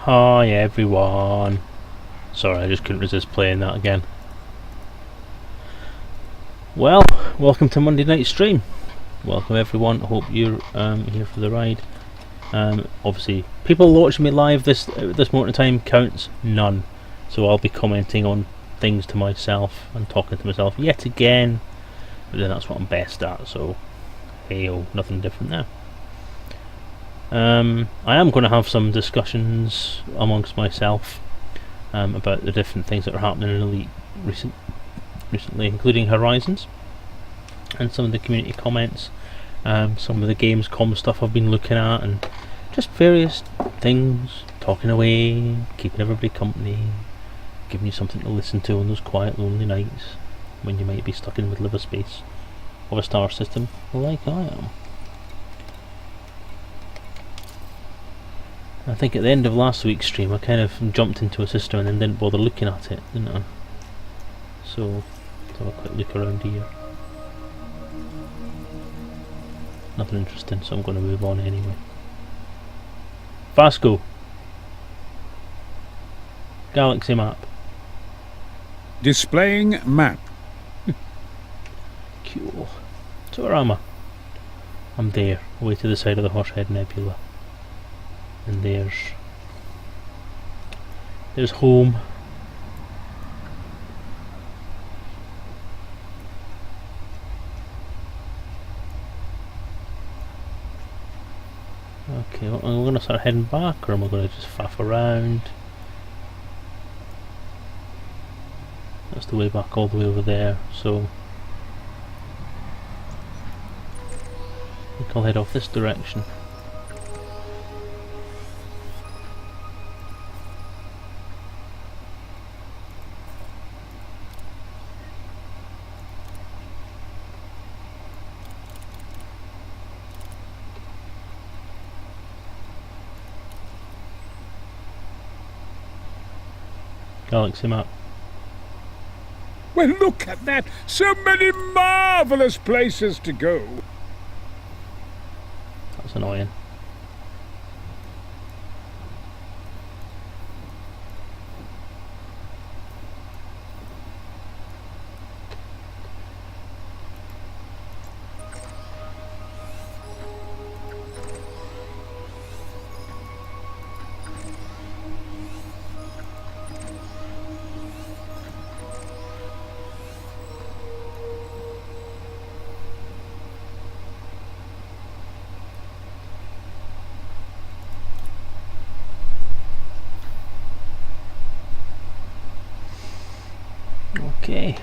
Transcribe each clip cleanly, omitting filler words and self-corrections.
Hi everyone. Sorry, I just couldn't resist playing that again. Well, welcome to Monday night stream. Welcome everyone. Hope you're here for the ride. Obviously, people watching me live this moment in time counts none. So I'll be commenting on things to myself and talking to myself yet again. But then that's what I'm best at. So hey, nothing different there. I am going to have some discussions amongst myself about the different things that are happening in Elite recently, including Horizons, and some of the community comments, some of the Gamescom stuff I've been looking at, and just various things, talking away, keeping everybody company, giving you something to listen to on those quiet, lonely nights when you might be stuck in the middle of a space of a star system like I am. I think at the end of last week's stream I kind of jumped into a system and then didn't bother looking at it, didn't I? So, let's have a quick look around here. Nothing interesting, so I'm going to move on anyway. Vasco! Galaxy map. Displaying map. Cool. So where am I? I'm there, away to the side of the Horsehead Nebula. And there's home. Okay, well, I'm going to start heading back, or am I going to just faff around? That's the way back, all the way over there, so I think I'll head off this direction. Galaxy map. Well, look at that! So many marvellous places to go! That's annoying. Okay.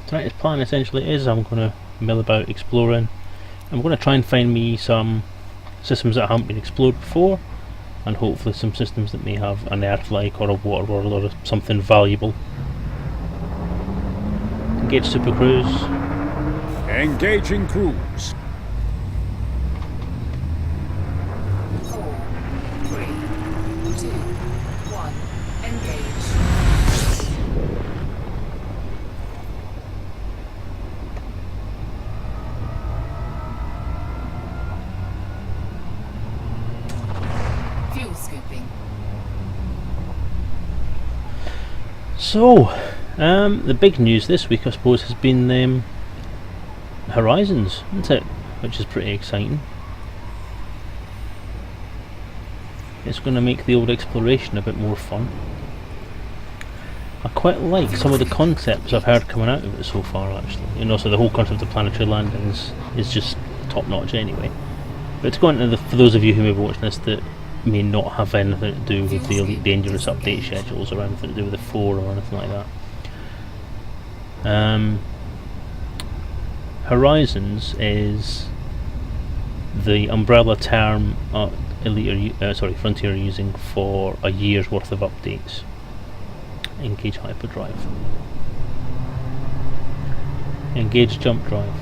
Tonight's plan essentially is I'm going to mill about exploring. I'm going to try and find me some systems that haven't been explored before, and hopefully some systems that may have an Earth-like or a water world or something valuable. Engage Super Cruise. Engaging cruise. 4, 3, 2, 1, engage. Fuel scooping. So, the big news this week I suppose has been Horizons, isn't it? Which is pretty exciting. It's going to make the old exploration a bit more fun. I quite like some of the concepts I've heard coming out of it so far, actually. You know, so the whole concept of planetary landings is just top notch anyway. But to go into for those of you who may be watching this that may not have anything to do with the Elite Dangerous update schedules or anything to do with the 4 or anything like that. Horizons is the umbrella term Frontier are using for a year's worth of updates. Engage hyperdrive. Engage jump drive.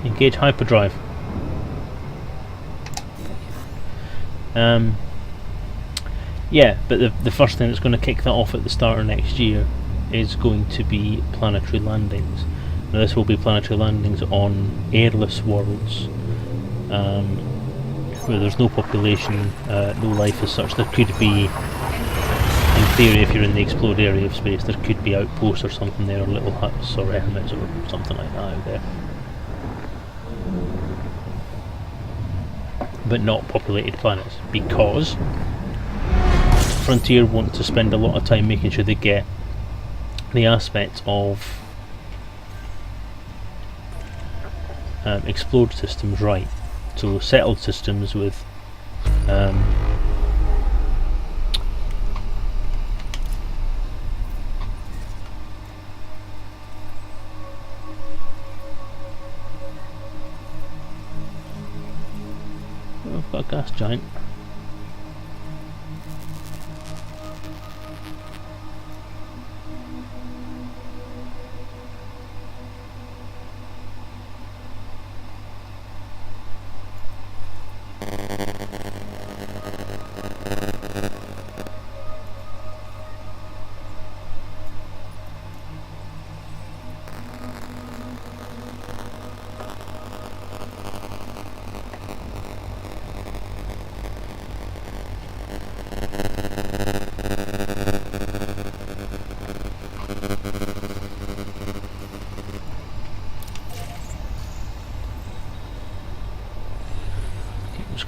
Engage hyperdrive. Yeah, but the first thing that's going to kick that off at the start of next year is going to be planetary landings. Now this will be planetary landings on airless worlds, where there's no population, no life as such. There could be, in theory, if you're in the explored area of space, there could be outposts or something there, or little huts or hermits or something like that out there. But not populated planets, because Frontier want to spend a lot of time making sure they get the aspects of explored systems right. So settled systems with I've got a gas giant.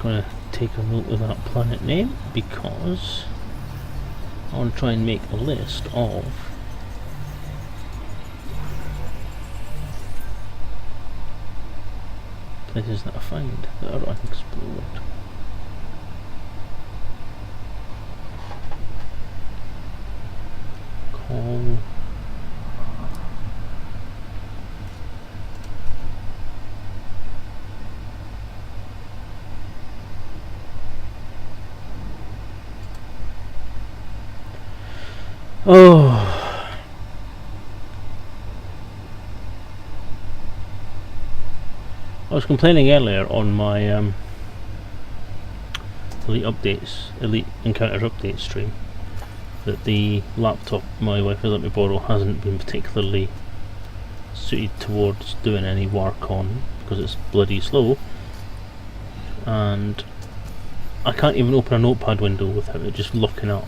Going to take a note of that planet name because I want to try and make a list of places that I find that are unexplored. Call I was complaining earlier on my Elite Encounters update stream that the laptop my wife has let me borrow hasn't been particularly suited towards doing any work on because it's bloody slow, and I can't even open a notepad window without it just locking up.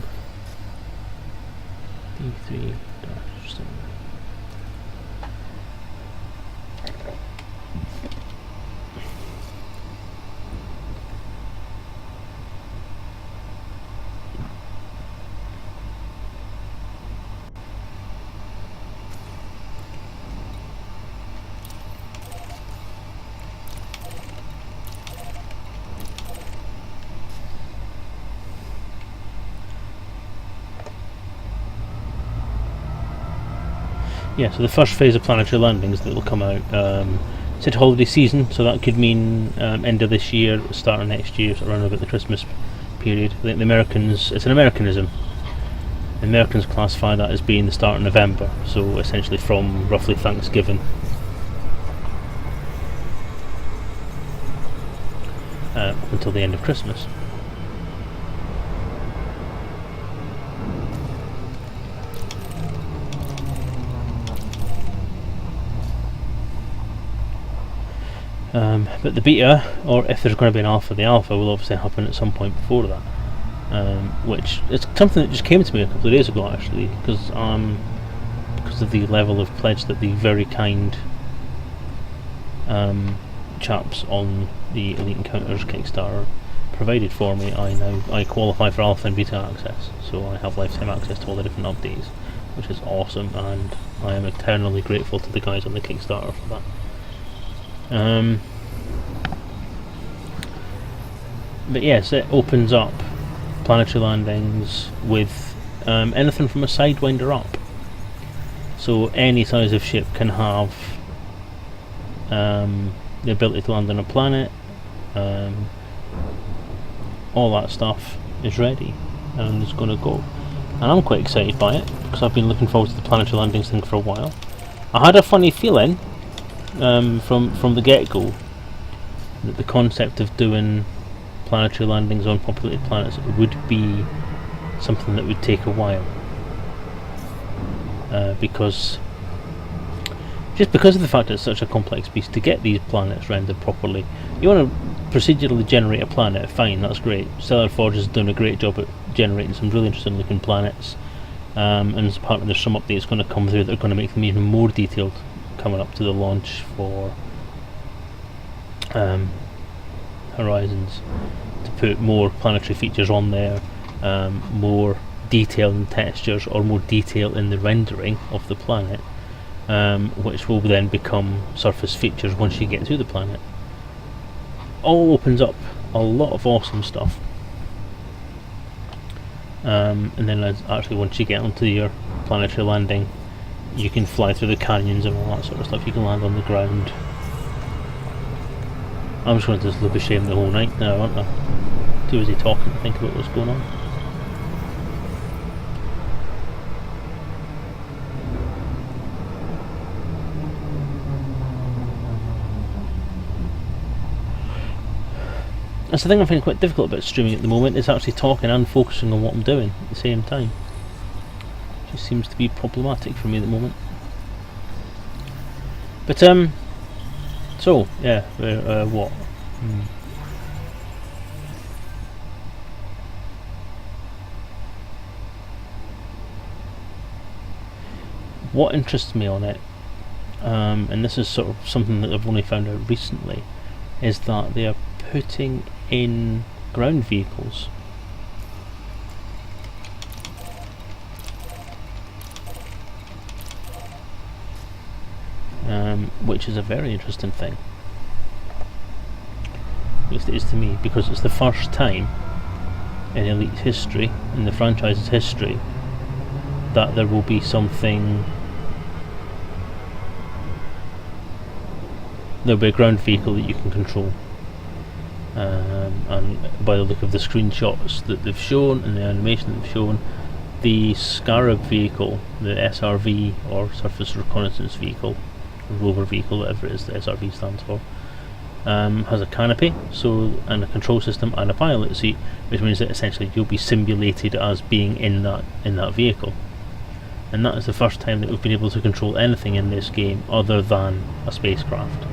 D3-7. Yeah, so the first phase of planetary landings that will come out, said holiday season, so that could mean end of this year, start of next year, so around about the Christmas period. I think the Americans, it's an Americanism. The Americans classify that as being the start of November, so essentially from roughly Thanksgiving. Up until the end of Christmas. But the beta, or if there's going to be an alpha, the alpha will obviously happen at some point before that, which is something that just came to me a couple of days ago actually, because of the level of pledge that the very kind chaps on the Elite Encounters Kickstarter provided for me. I qualify for alpha and beta access, so I have lifetime access to all the different updates, which is awesome, and I am eternally grateful to the guys on the Kickstarter for that. But yes, it opens up planetary landings with anything from a sidewinder up. So any size of ship can have the ability to land on a planet, all that stuff is ready and is going to go. And I'm quite excited by it, because I've been looking forward to the planetary landings thing for a while. I had a funny feeling from the get-go that the concept of doing planetary landings on populated planets would be something that would take a while, because of the fact that it's such a complex beast to get these planets rendered properly. You want to procedurally generate a planet, fine, that's great. Stellar Forge is doing a great job at generating some really interesting looking planets, and as part of there's some updates going to come through that are going to make them even more detailed coming up to the launch for Horizons, to put more planetary features on there, more detail in textures, or more detail in the rendering of the planet, which will then become surface features once you get to the planet. All opens up a lot of awesome stuff. And then actually once you get onto your planetary landing, you can fly through the canyons and all that sort of stuff. You can land on the ground. I'm just going to just look ashamed the whole night now, aren't I? Too busy talking to think about what's going on. That's the thing I find quite difficult about streaming at the moment, is actually talking and focusing on what I'm doing at the same time. It just seems to be problematic for me at the moment. But so yeah, what? What interests me on it, and this is sort of something that I've only found out recently, is that they are putting in ground vehicles. Which is a very interesting thing. At least it is to me, because it's the first time in Elite's history, in the franchise's history, that there will be something. There'll be a ground vehicle that you can control. And by the look of the screenshots that they've shown and the animation that they've shown, the Scarab vehicle, the SRV, or Surface Reconnaissance Vehicle, rover vehicle, whatever it is the SRV stands for, has a canopy, and a control system and a pilot seat, which means that essentially you'll be simulated as being in that vehicle. And that is the first time that we've been able to control anything in this game other than a spacecraft.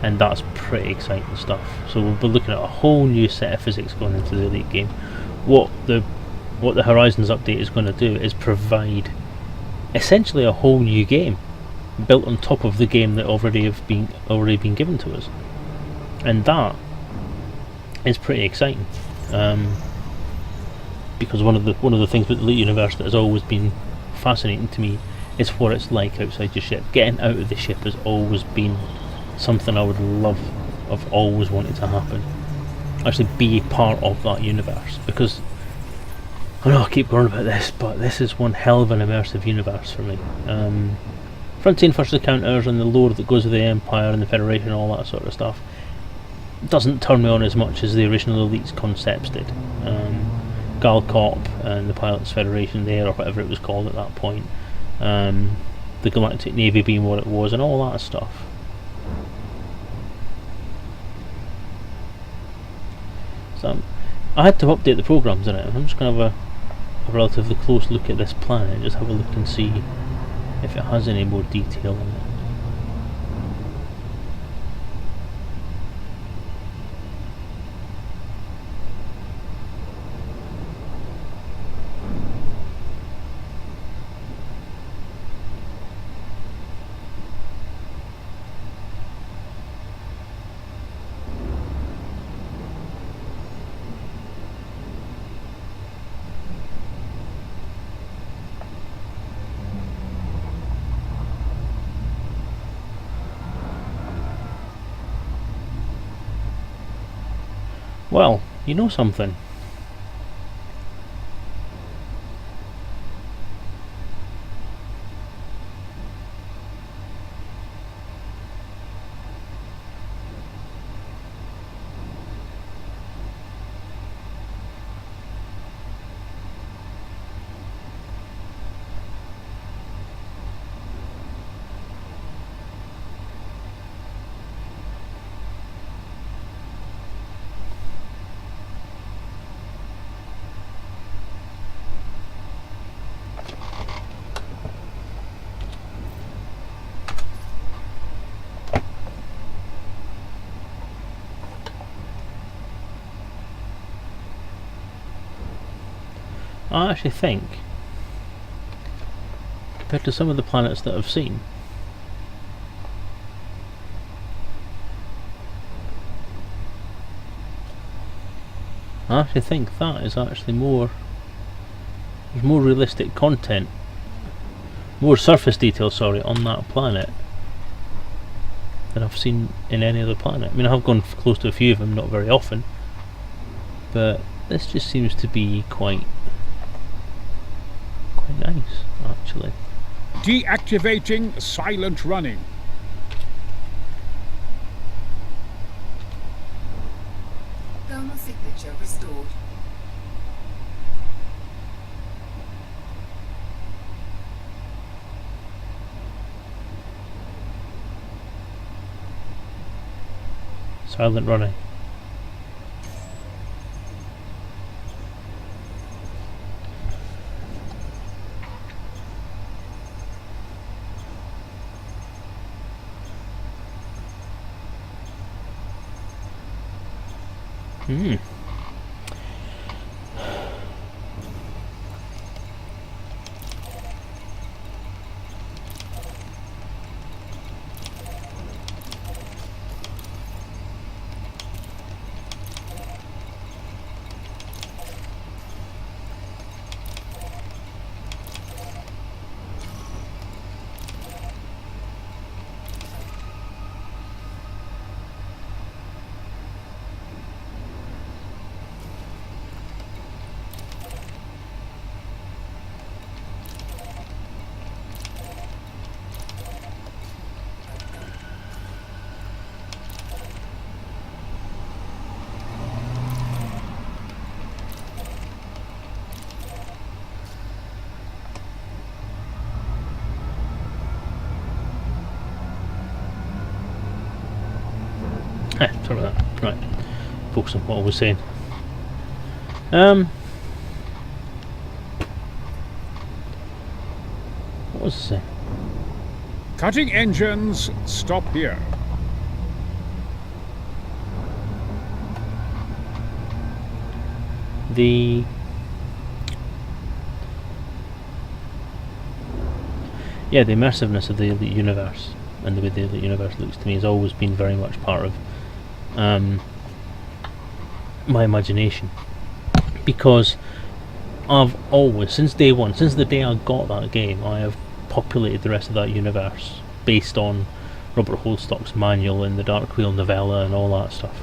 And that's pretty exciting stuff. So we'll be looking at a whole new set of physics going into the Elite game. What the Horizons update is going to do is provide essentially a whole new game built on top of the game that already been given to us, and that is pretty exciting. Because one of the things with the Elite universe that has always been fascinating to me is what it's like outside your ship. Getting out of the ship has always been something I would love. I've always wanted to happen. Actually, be part of that universe, because I know I keep going about this, but this is one hell of an immersive universe for me. Frontier First Encounters and the lore that goes with the Empire and the Federation and all that sort of stuff doesn't turn me on as much as the original Elite's concepts did. Galcop and the Pilots Federation there, or whatever it was called at that point, the Galactic Navy being what it was, and all that stuff. So I had to update the programs in it. I'm just going to have a relatively close look at this planet, just have a look and see if it has any more detail in it. Well, you know something. I actually think, compared to some of the planets that I've seen, I actually think that is actually more, there's more realistic content, more surface detail, sorry, on that planet than I've seen in any other planet. I mean, I have gone close to a few of them, not very often, but this just seems to be quite nice, actually. Deactivating silent running. Thermal signature restored. Silent running. Hmm. Sorry about that. Right. Focus on what I was saying. What was I saying? Cutting engines, stop here. The immersiveness of the Elite universe and the way the Elite universe looks to me has always been very much part of my imagination, because I've always, since day one, since the day I got that game, I have populated the rest of that universe based on Robert Holdstock's manual and the Dark Wheel novella and all that stuff.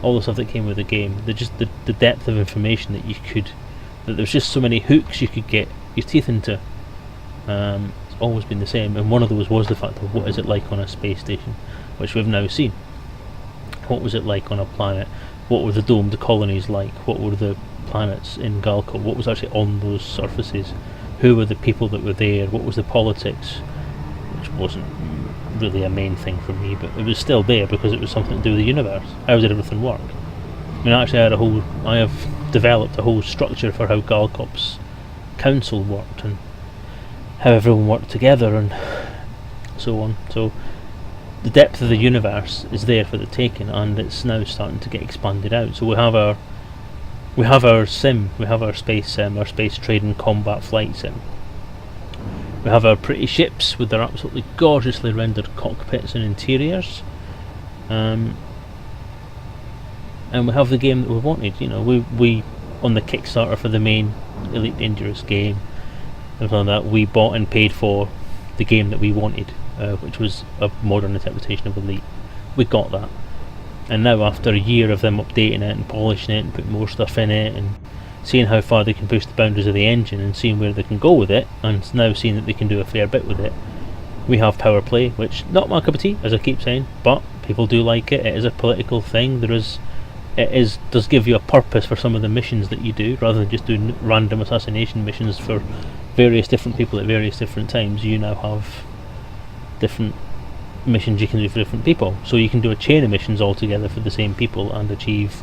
All the stuff that came with the game, the depth of information that you could, that there's just so many hooks you could get your teeth into. It's always been the same, and one of those was the fact of what is it like on a space station, which we've now seen. What was it like on a planet? What were the domed colonies like? What were the planets in Galco? What was actually on those surfaces? Who were the people that were there? What was the politics? Which wasn't really a main thing for me, but it was still there because it was something to do with the universe. How did everything work? I mean, I have developed a whole structure for how Galcop's council worked and how everyone worked together and so on. So the depth of the universe is there for the taking, and it's now starting to get expanded out. So we have our sim, we have our space sim, our space trade and combat flight sim. We have our pretty ships with their absolutely gorgeously rendered cockpits and interiors. And we have the game that we wanted. You know, we on the Kickstarter for the main Elite Dangerous game, and like that, we bought and paid for the game that we wanted, which was a modern interpretation of Elite. We got that, and now after a year of them updating it and polishing it and putting more stuff in it and seeing how far they can push the boundaries of the engine and seeing where they can go with it, and now seeing that they can do a fair bit with it, we have Power Play, which not my cup of tea, as I keep saying, but people do like it. It is a political thing. Does give you a purpose for some of the missions that you do, rather than just doing random assassination missions for various different people at various different times. You now have different missions you can do for different people, so you can do a chain of missions all together for the same people and achieve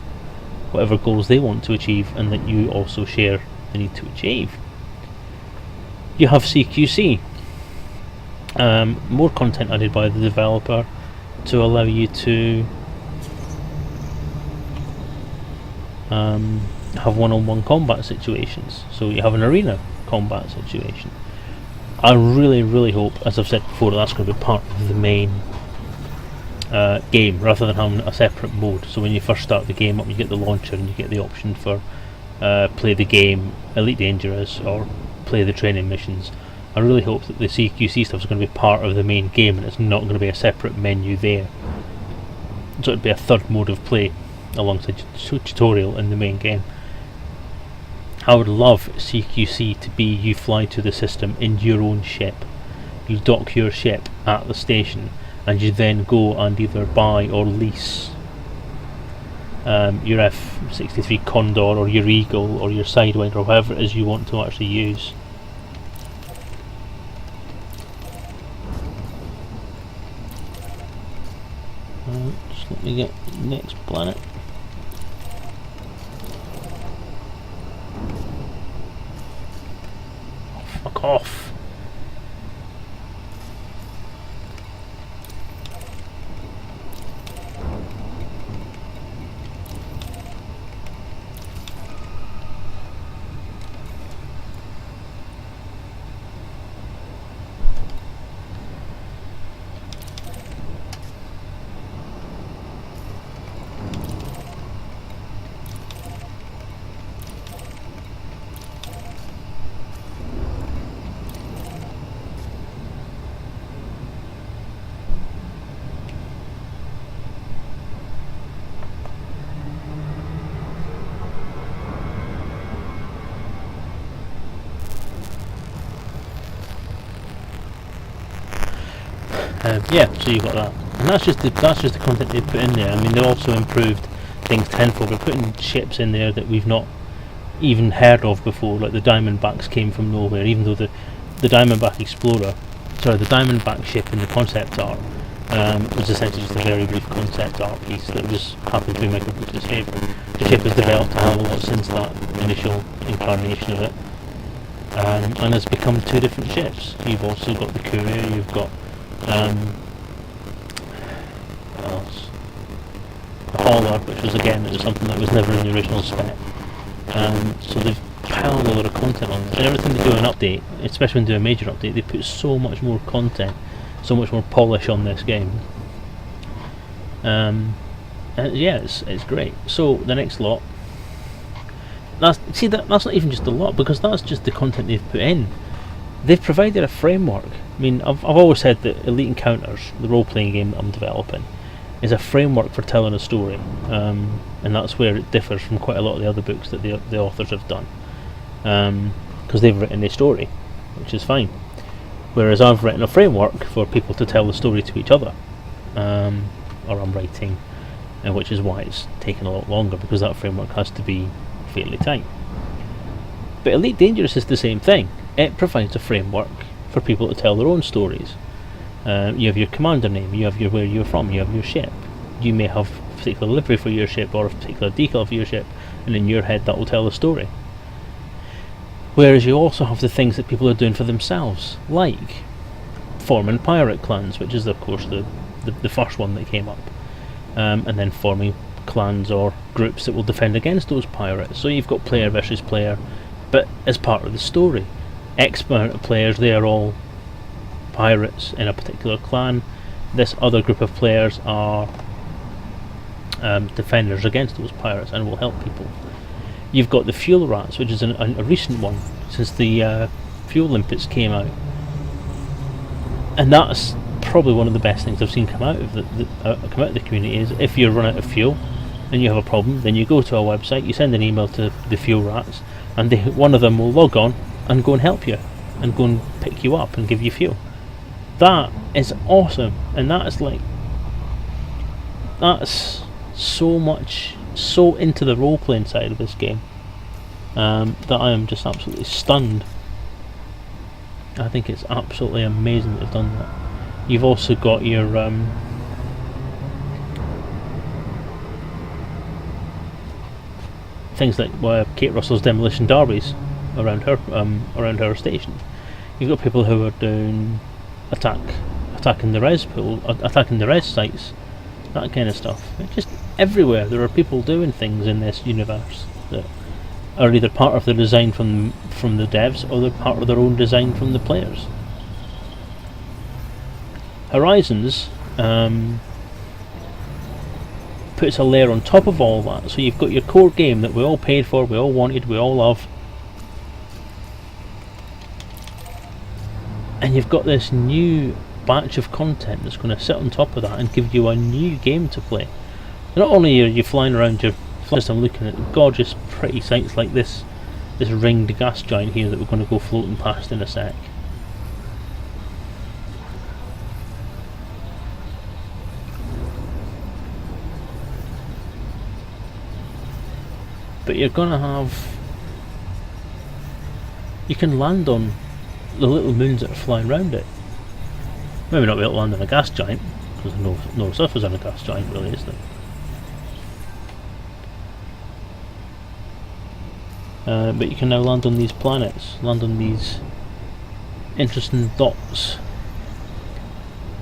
whatever goals they want to achieve, and that you also share the need to achieve. You have CQC, more content added by the developer to allow you to have one-on-one combat situations. So you have an arena combat situation. I really, really hope, as I've said before, that's going to be part of the main game, rather than having a separate mode. So when you first start the game up, you get the launcher and you get the option for play the game, Elite Dangerous, or play the training missions. I really hope that the CQC stuff is going to be part of the main game and it's not going to be a separate menu there. So it'd be a third mode of play alongside tutorial in the main game. I would love CQC to be you fly to the system in your own ship. You dock your ship at the station and you then go and either buy or lease your F-63 Condor or your Eagle or your Sidewinder or whatever it is you want to actually use. Just let me get next planet. Oh, fuck off. Yeah, so you've got that, and that's just the content they put in there. I mean, they also improved things tenfold. They're putting ships in there that we've not even heard of before, like the Diamondbacks came from nowhere. Even though the Diamondback Explorer, sorry, the Diamondback ship in the concept art was essentially just a very brief concept art piece that was happened to be Michael Bruce's favourite. The ship has developed a hell of a lot since that initial incarnation of it, and has become two different ships. You've also got the Courier. You've got what else? The Hauler, which was again something that was never in the original spec. So they've piled a lot of content on this. And everything they do an update, especially when they do a major update, they put so much more content, so much more polish on this game. And yeah, it's great. So the next lot. That's not even just a lot, because that's just the content they've put in. They've provided a framework. I mean, I've always said that Elite Encounters, the role-playing game that I'm developing, is a framework for telling a story, and that's where it differs from quite a lot of the other books that the authors have done, because they've written a story, which is fine, whereas I've written a framework for people to tell the story to each other, or I'm writing, and which is why it's taken a lot longer, because that framework has to be fairly tight. But Elite Dangerous is the same thing. It provides a framework for people to tell their own stories. You have your commander name, you have where you're from, you have your ship. You may have a particular livery for your ship or a particular decal for your ship, and in your head that will tell the story. Whereas you also have the things that people are doing for themselves, like forming pirate clans, which is of course the first one that came up, and then forming clans or groups that will defend against those pirates. So you've got player versus player, but as part of the story. X amount of players, they are all pirates in a particular clan. This other group of players are defenders against those pirates and will help people. You've got the Fuel Rats, which is a recent one since the Fuel Limpets came out, and that's probably one of the best things I've seen come out of the community. Is if you run out of fuel and you have a problem, then you go to a website, you send an email to the Fuel Rats, and one of them will log on and go and help you, and go and pick you up and give you fuel. That is awesome, and that's so into the role-playing side of this game, that I am just absolutely stunned. I think it's absolutely amazing that they've done that. You've also got your things like Kate Russell's demolition derbies around her station. You've got people who are doing attacking the res pool, attacking the res sites, that kind of stuff. It's just everywhere there are people doing things in this universe that are either part of the design from the devs, or they're part of their own design from the players. Horizons puts a layer on top of all that, so you've got your core game that we all paid for, we all wanted, we all love, and you've got this new batch of content that's going to sit on top of that and give you a new game to play. Not only are you flying around your system looking at gorgeous pretty sights like this ringed gas giant here that we're going to go floating past in a sec, but you're going to have, you can land on the little moons that are flying around it. Maybe not be able to land on a gas giant, because there's no surface on a gas giant really, is there? But you can now land on these planets, land on these interesting dots,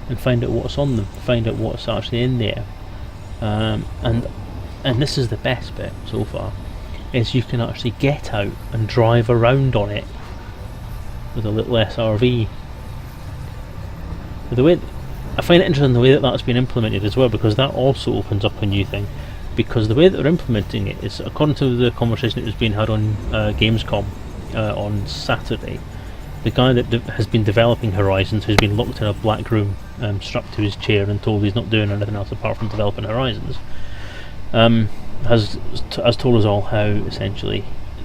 and find out what's on them, find out what's actually in there. And this is the best bit so far, is you can actually get out and drive around on it with a little SRV. The way I find it interesting the way that that's been implemented as well, because that also opens up a new thing. Because the way that they're implementing it is, according to the conversation that was being had on Gamescom on Saturday, the guy that has been developing Horizons, who's been locked in a black room, strapped to his chair and told he's not doing anything else apart from developing Horizons, has told us all how essentially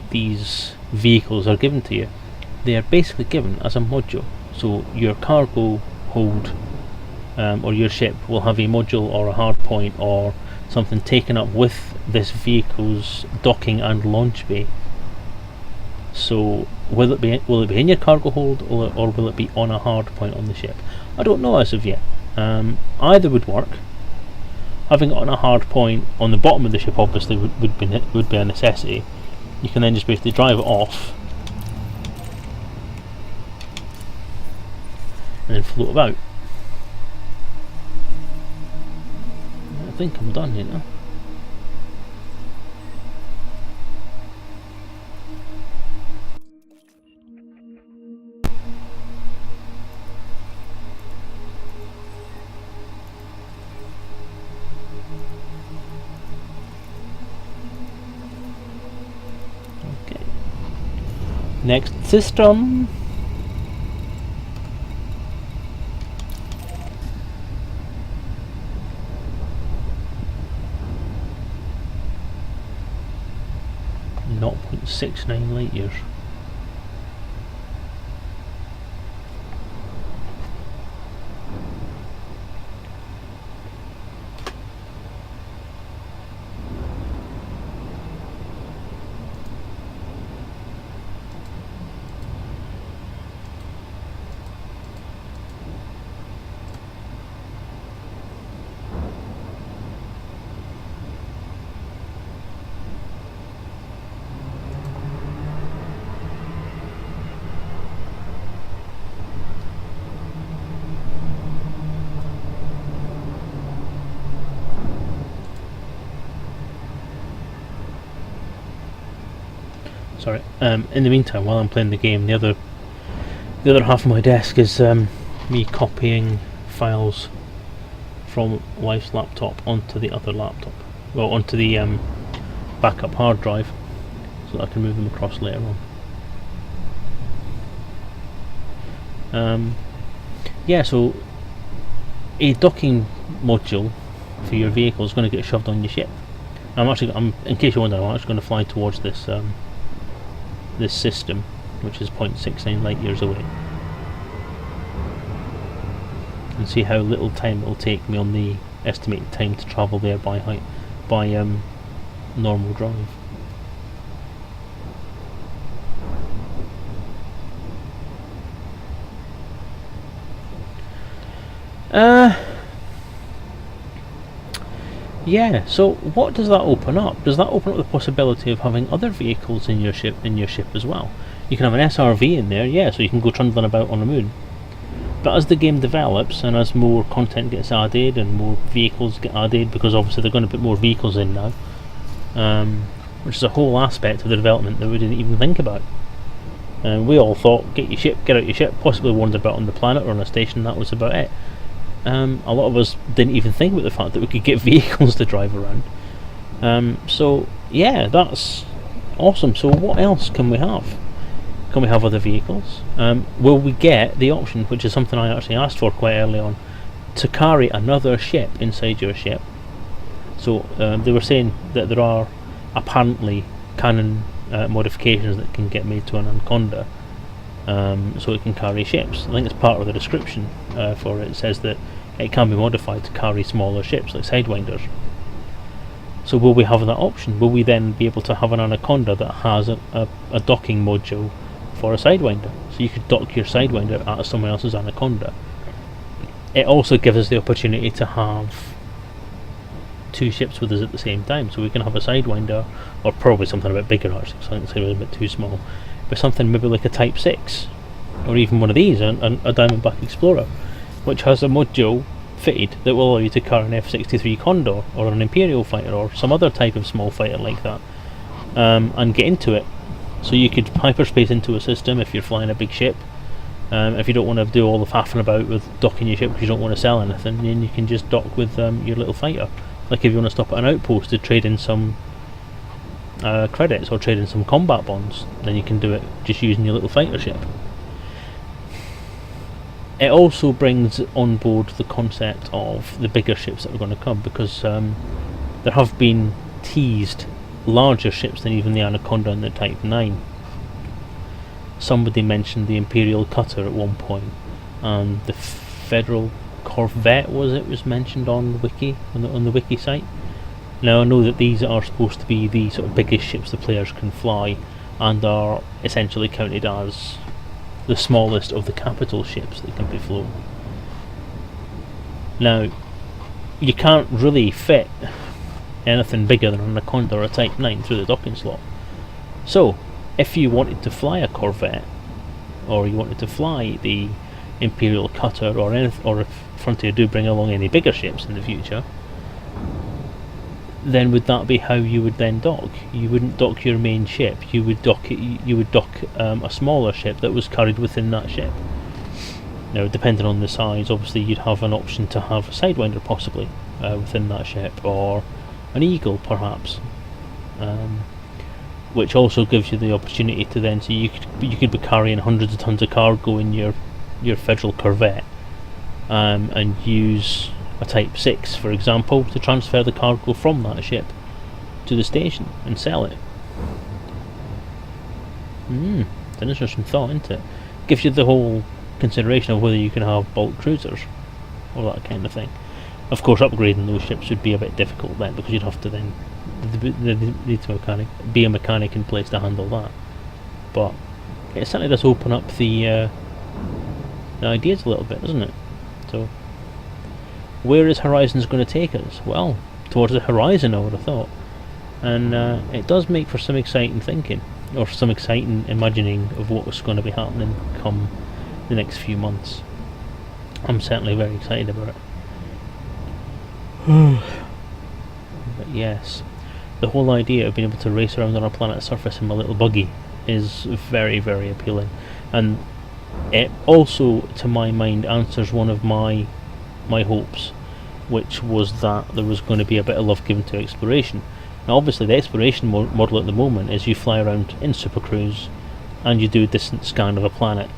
these vehicles are given to you. They are basically given as a module. So your cargo hold or your ship will have a module or a hard point or something taken up with this vehicle's docking and launch bay. So will it be in your cargo hold, or will it be on a hard point on the ship? I don't know as of yet. Either would work. Having it on a hard point on the bottom of the ship obviously would be a necessity. You can then just basically drive it off and then float about. I think I'm done, you know. Okay. Next system. Not 0.69 light years. Sorry. In the meantime, while I'm playing the game, the other half of my desk is me copying files from wife's laptop onto the other laptop, well, onto the backup hard drive, so that I can move them across later on. Yeah, so a docking module for your vehicle is going to get shoved on your ship. In case you're wondering, I'm actually going to fly towards this this system, which is 0.69 light years away, and see how little time it will take me on the estimated time to travel there by normal drive. Yeah, so what does that open up? Does that open up the possibility of having other vehicles in your ship as well? You can have an SRV in there, yeah, so you can go trundling about on the moon. But as the game develops and as more content gets added and more vehicles get added, because obviously they're going to put more vehicles in now, which is a whole aspect of the development that we didn't even think about. And we all thought, get out your ship, possibly wander about on the planet or on a station, that was about it. A lot of us didn't even think about the fact that we could get vehicles to drive around. So yeah, that's awesome. So what else can we have? Can we have other vehicles? Will we get the option, which is something I actually asked for quite early on, to carry another ship inside your ship? So they were saying that there are apparently canon modifications that can get made to an Anaconda, so it can carry ships. I think it's part of the description for it. It says that it can be modified to carry smaller ships like Sidewinders. So will we have that option? Will we then be able to have an Anaconda that has a docking module for a Sidewinder? So you could dock your Sidewinder at someone else's Anaconda. It also gives us the opportunity to have two ships with us at the same time, so we can have a Sidewinder, or probably something a bit bigger actually, because I think it was a bit too small, but something maybe like a Type 6, or even one of these, a Diamondback Explorer, which has a module fitted that will allow you to carry an F-63 Condor, or an Imperial fighter, or some other type of small fighter like that, and get into it. So you could hyperspace into a system if you're flying a big ship. If you don't want to do all the faffing about with docking your ship because you don't want to sell anything, then you can just dock with your little fighter. Like if you want to stop at an outpost to trade in some credits or trade in some combat bonds, then you can do it just using your little fighter ship. It also brings on board the concept of the bigger ships that are going to come, because there have been teased larger ships than even the Anaconda and the Type 9. Somebody mentioned the Imperial Cutter at one point, and the Federal Corvette was mentioned on the wiki, on the wiki site. Now I know that these are supposed to be the sort of biggest ships the players can fly, and are essentially counted as the smallest of the capital ships that can be flown. Now, you can't really fit anything bigger than an Anaconda or a Type 9 through the docking slot. So, if you wanted to fly a Corvette, or you wanted to fly the Imperial Cutter, or if Frontier do bring along any bigger ships in the future, then would that be how you would then dock? You wouldn't dock your main ship. You would dock a smaller ship that was carried within that ship. Now, depending on the size, obviously you'd have an option to have a Sidewinder possibly within that ship, or an Eagle perhaps, which also gives you the opportunity to then, so you could be carrying hundreds of tons of cargo in your Federal Corvette, and use a Type 6, for example, to transfer the cargo from that ship to the station and sell it. It's an interesting thought, isn't it? Gives you the whole consideration of whether you can have bulk cruisers or that kind of thing. Of course, upgrading those ships would be a bit difficult then, because you'd have to then need to be a mechanic in place to handle that. But it certainly does open up the ideas a little bit, doesn't it? So, where is Horizons going to take us? Well, towards the horizon, I would have thought. And it does make for some exciting thinking, or some exciting imagining of what's going to be happening come the next few months. I'm certainly very excited about it. But yes, the whole idea of being able to race around on a planet's surface in my little buggy is very, very appealing. And it also, to my mind, answers one of my hopes, which was that there was going to be a bit of love given to exploration. Now obviously the exploration model at the moment is you fly around in Super Cruise and you do a distant scan of a planet.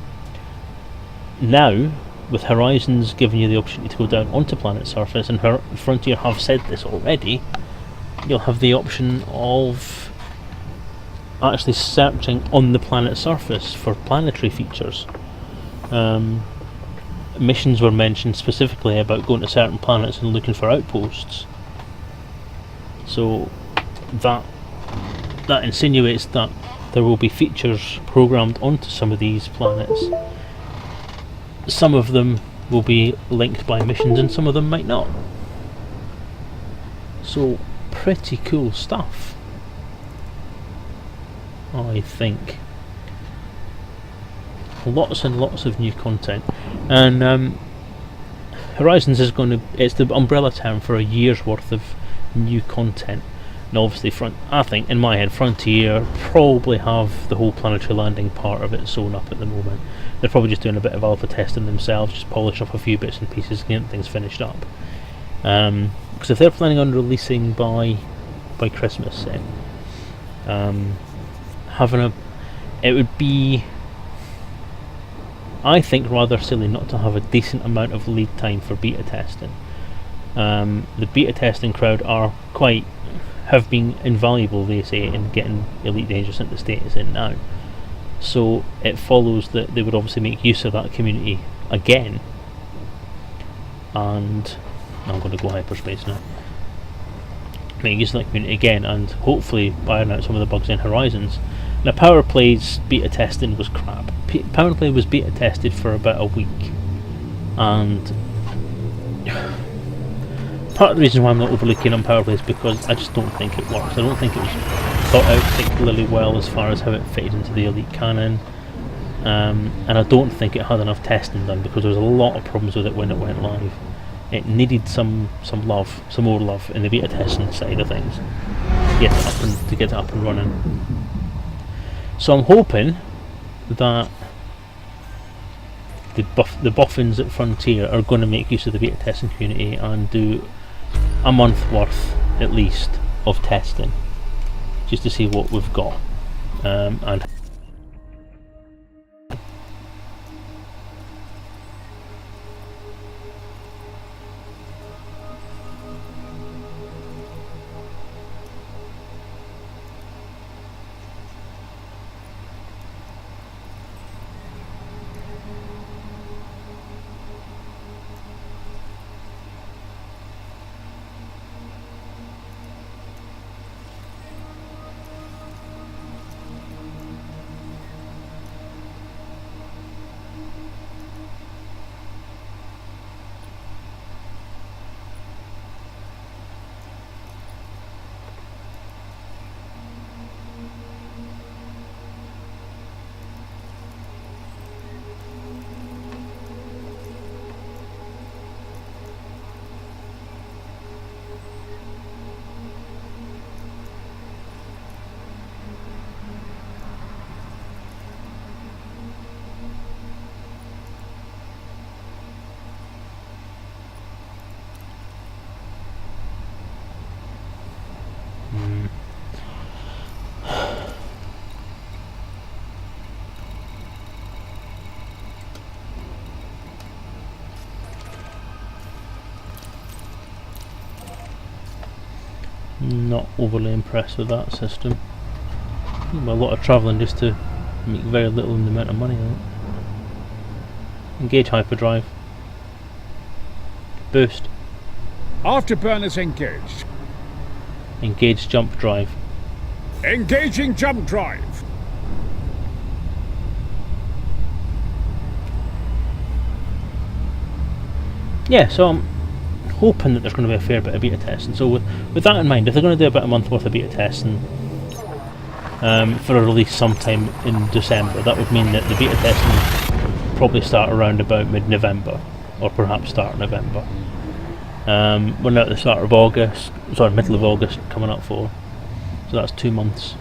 Now, with Horizons giving you the opportunity to go down onto planet's surface, and Frontier have said this already, you'll have the option of actually searching on the planet's surface for planetary features. Missions were mentioned specifically about going to certain planets and looking for outposts. So that insinuates that there will be features programmed onto some of these planets. Some of them will be linked by missions and some of them might not. So pretty cool stuff, I think. Lots and lots of new content, and Horizons is going to, it's the umbrella term for a year's worth of new content, And obviously, I think in my head, Frontier probably have the whole planetary landing part of it sewn up at the moment. They're probably just doing a bit of alpha testing themselves, just polish off a few bits and pieces and get things finished up. Because if they're planning on releasing by Christmas, say, it would be, I think, rather silly not to have a decent amount of lead time for beta testing. The beta testing crowd have been invaluable, they say, in getting Elite Dangerous into the state it's in now. So it follows that they would obviously make use of that community again. And I'm going to go hyperspace now. Make use of that community again, and hopefully iron out some of the bugs in Horizons. Now, Power Play's beta testing was crap. Power Play was beta tested for about a week, and part of the reason why I'm not overly keen on Power Play is because I just don't think it works. I don't think it was thought out particularly well as far as how it fitted into the Elite canon, and I don't think it had enough testing done, because there was a lot of problems with it when it went live. It needed some more love in the beta testing side of things to get it up and running. So I'm hoping that the boffins at Frontier are going to make use of the beta testing community and do a month worth at least of testing, just to see what we've got, and not overly impressed with that system. A lot of travelling just to make very little in the amount of money on it. Engage hyperdrive. Boost. Afterburners engaged. Engage jump drive. Engaging jump drive. Yeah, so I'm hoping that there's going to be a fair bit of beta testing. So with that in mind, if they're going to do about a month worth of beta testing for a release sometime in December, that would mean that the beta testing will probably start around about mid-November, or perhaps start November. We're now at the start of August, middle of August coming up for, so that's 2 months.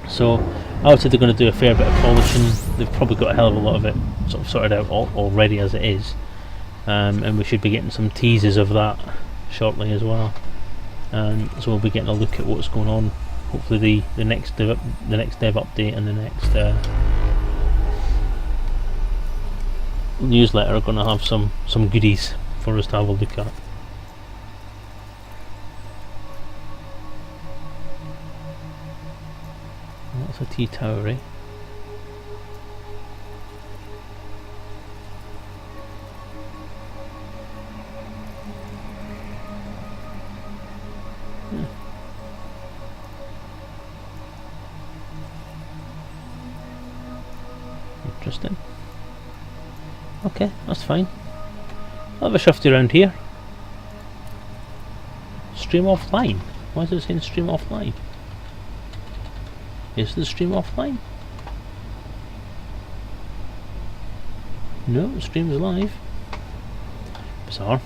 So I would say they're going to do a fair bit of polishing. They've probably got a hell of a lot of it sort of sorted out already as it is. And we should be getting some teasers of that shortly as well. So we'll be getting a look at what's going on. Hopefully the next dev update and the next newsletter are going to have some goodies for us to have a look at. That's a T-tower, eh? Interesting. Okay, that's fine. I'll have a shifty around here. Stream offline. Why is it saying stream offline? Is the stream offline? No, the stream is live. Bizarre.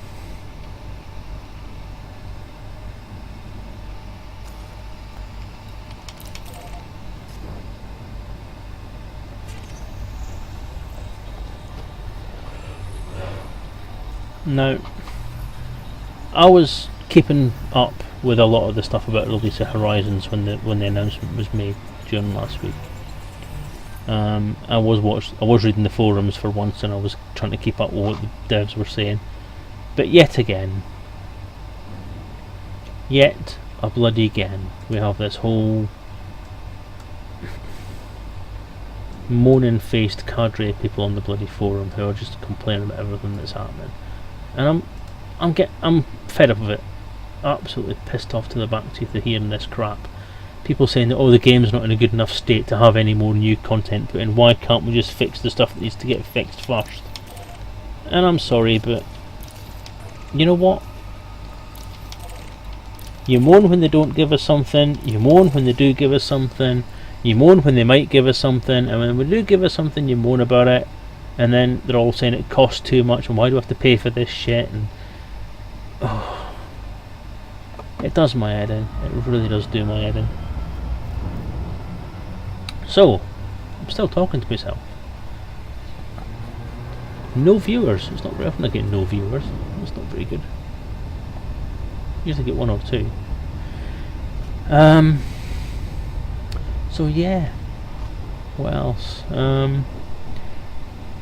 Now, I was keeping up with a lot of the stuff about release of Horizons when the announcement was made during last week. I was reading the forums for once, and I was trying to keep up with what the devs were saying. But yet a bloody again, we have this whole moaning-faced cadre of people on the bloody forum who are just complaining about everything that's happening, and I'm fed up of it. Absolutely pissed off to the back teeth of hearing this crap. People saying that, oh, the game's not in a good enough state to have any more new content put in. Why can't we just fix the stuff that needs to get fixed first? And I'm sorry, but you know what? You moan when they don't give us something, you moan when they do give us something, you moan when they might give us something, and when they do give us something you moan about it, and then they're all saying it costs too much and why do I have to pay for this shit, and it does my head in. It really does do my head in. So, I'm still talking to myself. No viewers. It's not very often I get no viewers. That's not very good. Usually get 1 or 2. So yeah. What else? I'm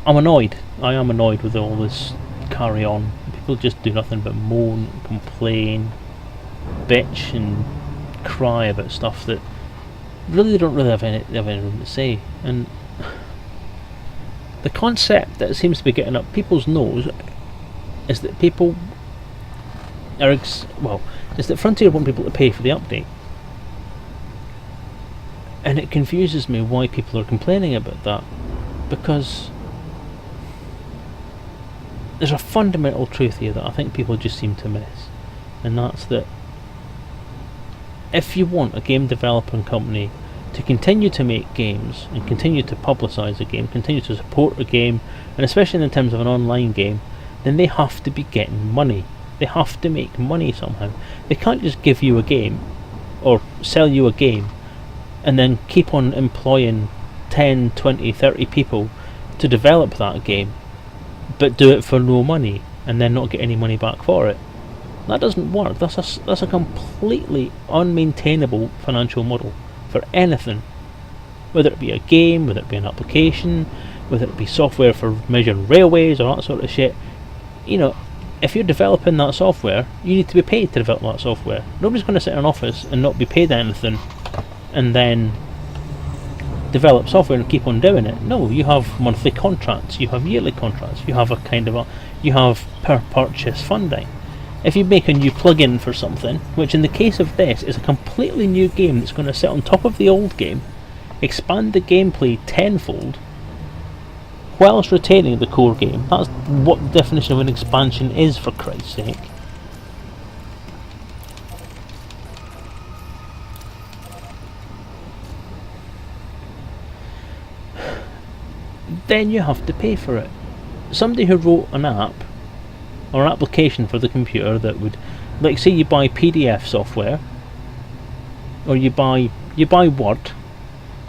annoyed. I am annoyed with all this carry on. People just do nothing but moan, complain, bitch and cry about stuff that really they don't really have anything to say. And the concept that seems to be getting up people's nose is that people are is that Frontier want people to pay for the update, and it confuses me why people are complaining about that, because there's a fundamental truth here that I think people just seem to miss, and that's that if you want a game developing company to continue to make games and continue to publicise a game, continue to support a game, and especially in terms of an online game, then they have to be getting money. They have to make money somehow. They can't just give you a game or sell you a game and then keep on employing 10, 20, 30 people to develop that game but do it for no money and then not get any money back for it. That doesn't work. That's a completely unmaintainable financial model for anything, whether it be a game, whether it be an application, whether it be software for measuring railways or that sort of shit. You know, if you're developing that software, you need to be paid to develop that software. Nobody's going to sit in an office and not be paid anything and then develop software and keep on doing it. No, you have monthly contracts, you have yearly contracts, you have you have per purchase funding. If you make a new plugin for something, which in the case of this is a completely new game that's going to sit on top of the old game, expand the gameplay tenfold, whilst retaining the core game. That's what the definition of an expansion is, for Christ's sake. Then you have to pay for it. Somebody who wrote an app or an application for the computer that would, like, say you buy PDF software or you buy Word,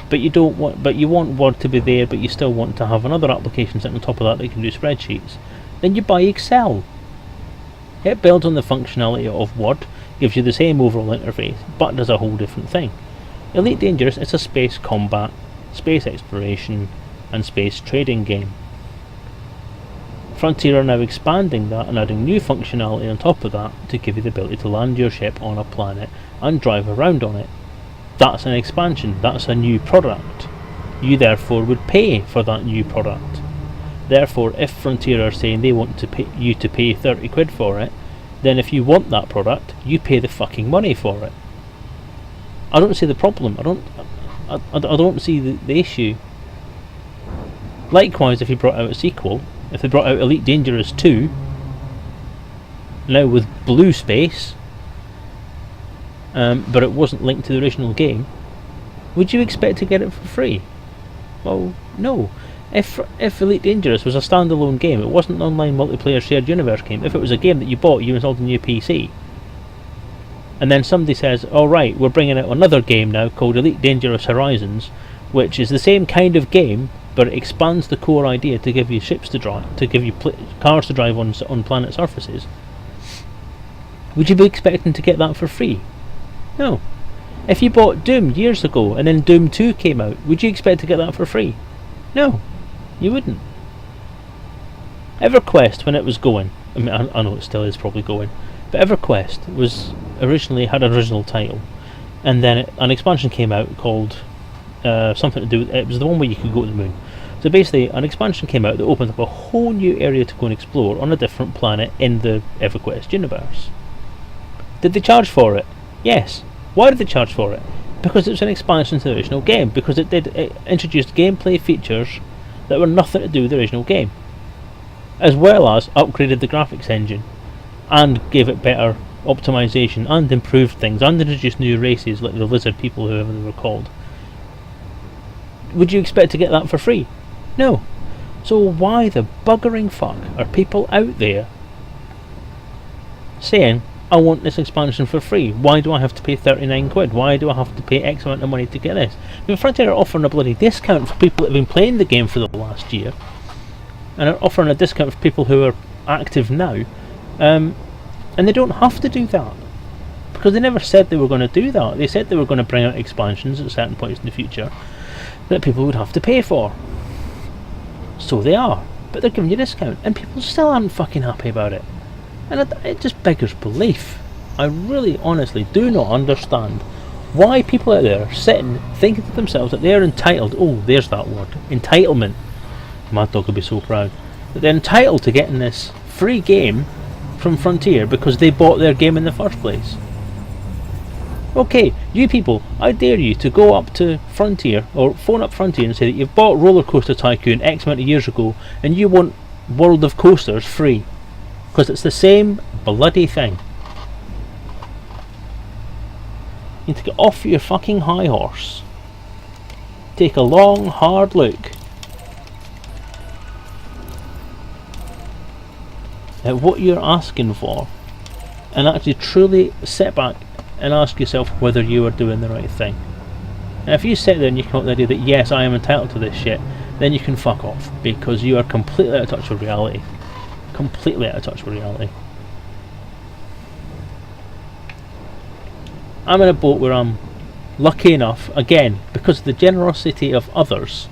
but you want Word to be there, but you still want to have another application sitting on top of that can do spreadsheets. Then you buy Excel. It builds on the functionality of Word, gives you the same overall interface, but does a whole different thing. Elite Dangerous is a space combat, space exploration, and space trading game. Frontier are now expanding that and adding new functionality on top of that to give you the ability to land your ship on a planet and drive around on it. That's an expansion, that's a new product. You therefore would pay for that new product. Therefore, if Frontier are saying they want you to pay 30 quid for it, then if you want that product, you pay the fucking money for it. I don't see the problem. I don't see the issue. Likewise, if you brought out a sequel, if they brought out Elite Dangerous 2, now with blue space, but it wasn't linked to the original game, would you expect to get it for free? Well, no. If Elite Dangerous was a standalone game, it wasn't an online multiplayer shared universe game, if it was a game that you bought, you installed on your PC, and then somebody says, alright, we're bringing out another game now called Elite Dangerous Horizons, which is the same kind of game, but it expands the core idea to give you ships to drive, to give you cars to drive on planet surfaces. Would you be expecting to get that for free? No. If you bought Doom years ago and then Doom 2 came out, would you expect to get that for free? No, you wouldn't. EverQuest, when it was going, I mean, I know it still is probably going, but EverQuest was had an original title, and then an expansion came out called something to do with, it was the one where you could go to the moon. So basically, an expansion came out that opened up a whole new area to go and explore on a different planet in the EverQuest universe. Did they charge for it? Yes. Why did they charge for it? Because it's an expansion to the original game, because it introduced gameplay features that were nothing to do with the original game, as well as upgraded the graphics engine and gave it better optimization and improved things and introduced new races like the lizard people, whoever they were called. Would you expect to get that for free? No. So why the buggering fuck are people out there saying, I want this expansion for free? Why do I have to pay 39 quid? Why do I have to pay X amount of money to get this? I mean, Frontier are offering a bloody discount for people that have been playing the game for the last year, and are offering a discount for people who are active now, and they don't have to do that, because they never said they were going to do that. They said they were going to bring out expansions at certain points in the future that people would have to pay for. So they are, but they're giving you a discount, and people still aren't fucking happy about it. And it just beggars belief. I really honestly do not understand why people out there are sitting thinking to themselves that they're entitled, oh there's that word, entitlement, Mad Dog would be so proud, that they're entitled to getting this free game from Frontier because they bought their game in the first place. Okay, you people, I dare you to go up to Frontier, or phone up Frontier and say that you've bought Roller Coaster Tycoon X amount of years ago and you want World of Coasters free. Because it's the same bloody thing. You need to get off your fucking high horse. Take a long, hard look at what you're asking for, and actually truly sit back and ask yourself whether you are doing the right thing. And if you sit there and you come up with the idea that yes, I am entitled to this shit, then you can fuck off, because you are completely out of touch with reality. Completely out of touch with reality. I'm in a boat where I'm lucky enough, again, because of the generosity of others,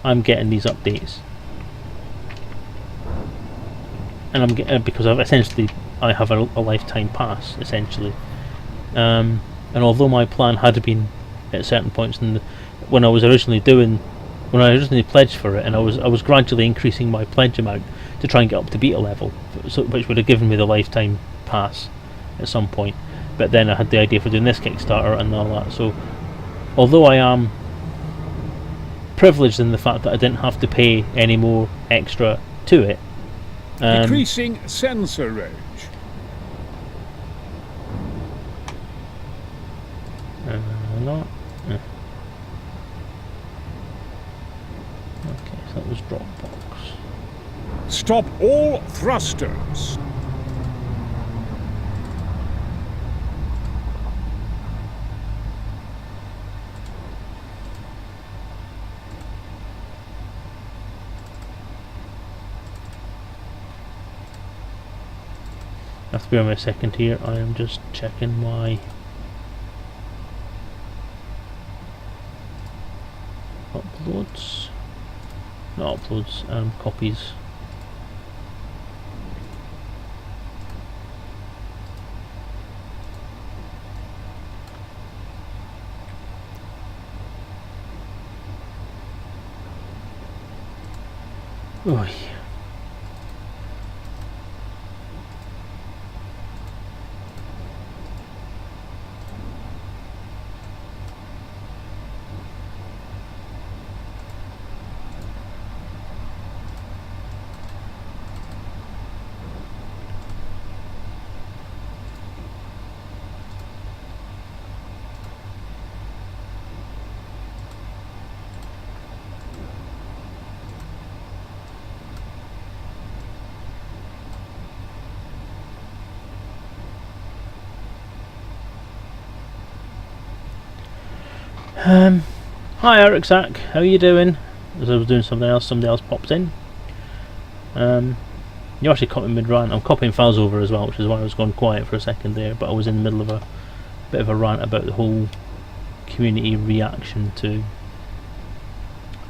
I'm getting these updates. And I'm getting, because I have a lifetime pass, essentially. And although my plan had been at certain points when I was originally pledged for it, and I was gradually increasing my pledge amount to try and get up to beta level, which would have given me the lifetime pass at some point. But then I had the idea for doing this Kickstarter and all that. So although I am privileged in the fact that I didn't have to pay any more extra to it, Decreasing sensor range. Okay, so that was Dropbox. Stop all thrusters. Have to be on my second here. I am just checking my uploads. Not uploads, copies. Oy. Hi Eric Zach, how you doing? as I was doing something else, somebody else popped in. You actually caught me mid-rant. I'm copying files over as well, which is why I was going quiet for a second there, but I was in the middle of a bit of a rant about the whole community reaction to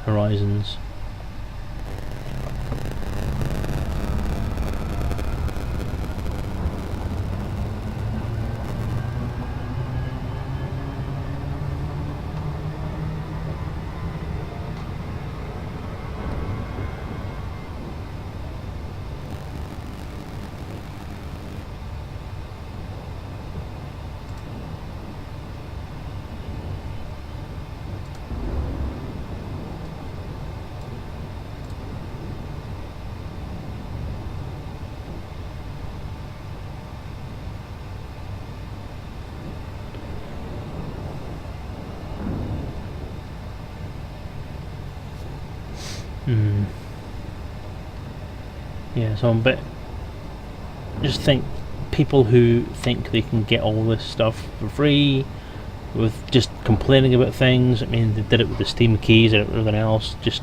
Horizons. Yeah, so I'm a bit... just think people who think they can get all this stuff for free with just complaining about things. I mean, they did it with the Steam keys and everything else. Just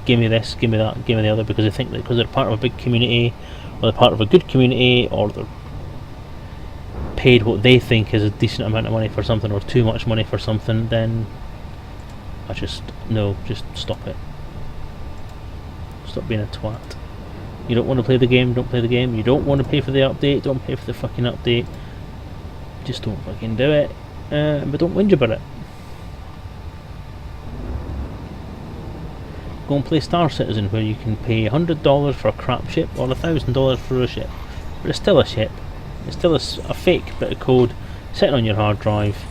give me this, give me that, give me the other, because they think that because they're part of a big community, or they're part of a good community, or they're paid what they think is a decent amount of money for something, or too much money for something, then I just... no, just stop it. Stop being a twat. You don't want to play the game, don't play the game. You don't want to pay for the update, don't pay for the fucking update. Just don't fucking do it. But don't whinge about it. Go and play Star Citizen, where you can pay $100 for a crap ship or $1,000 for a ship. But it's still a ship. It's still a fake bit of code sitting on your hard drive.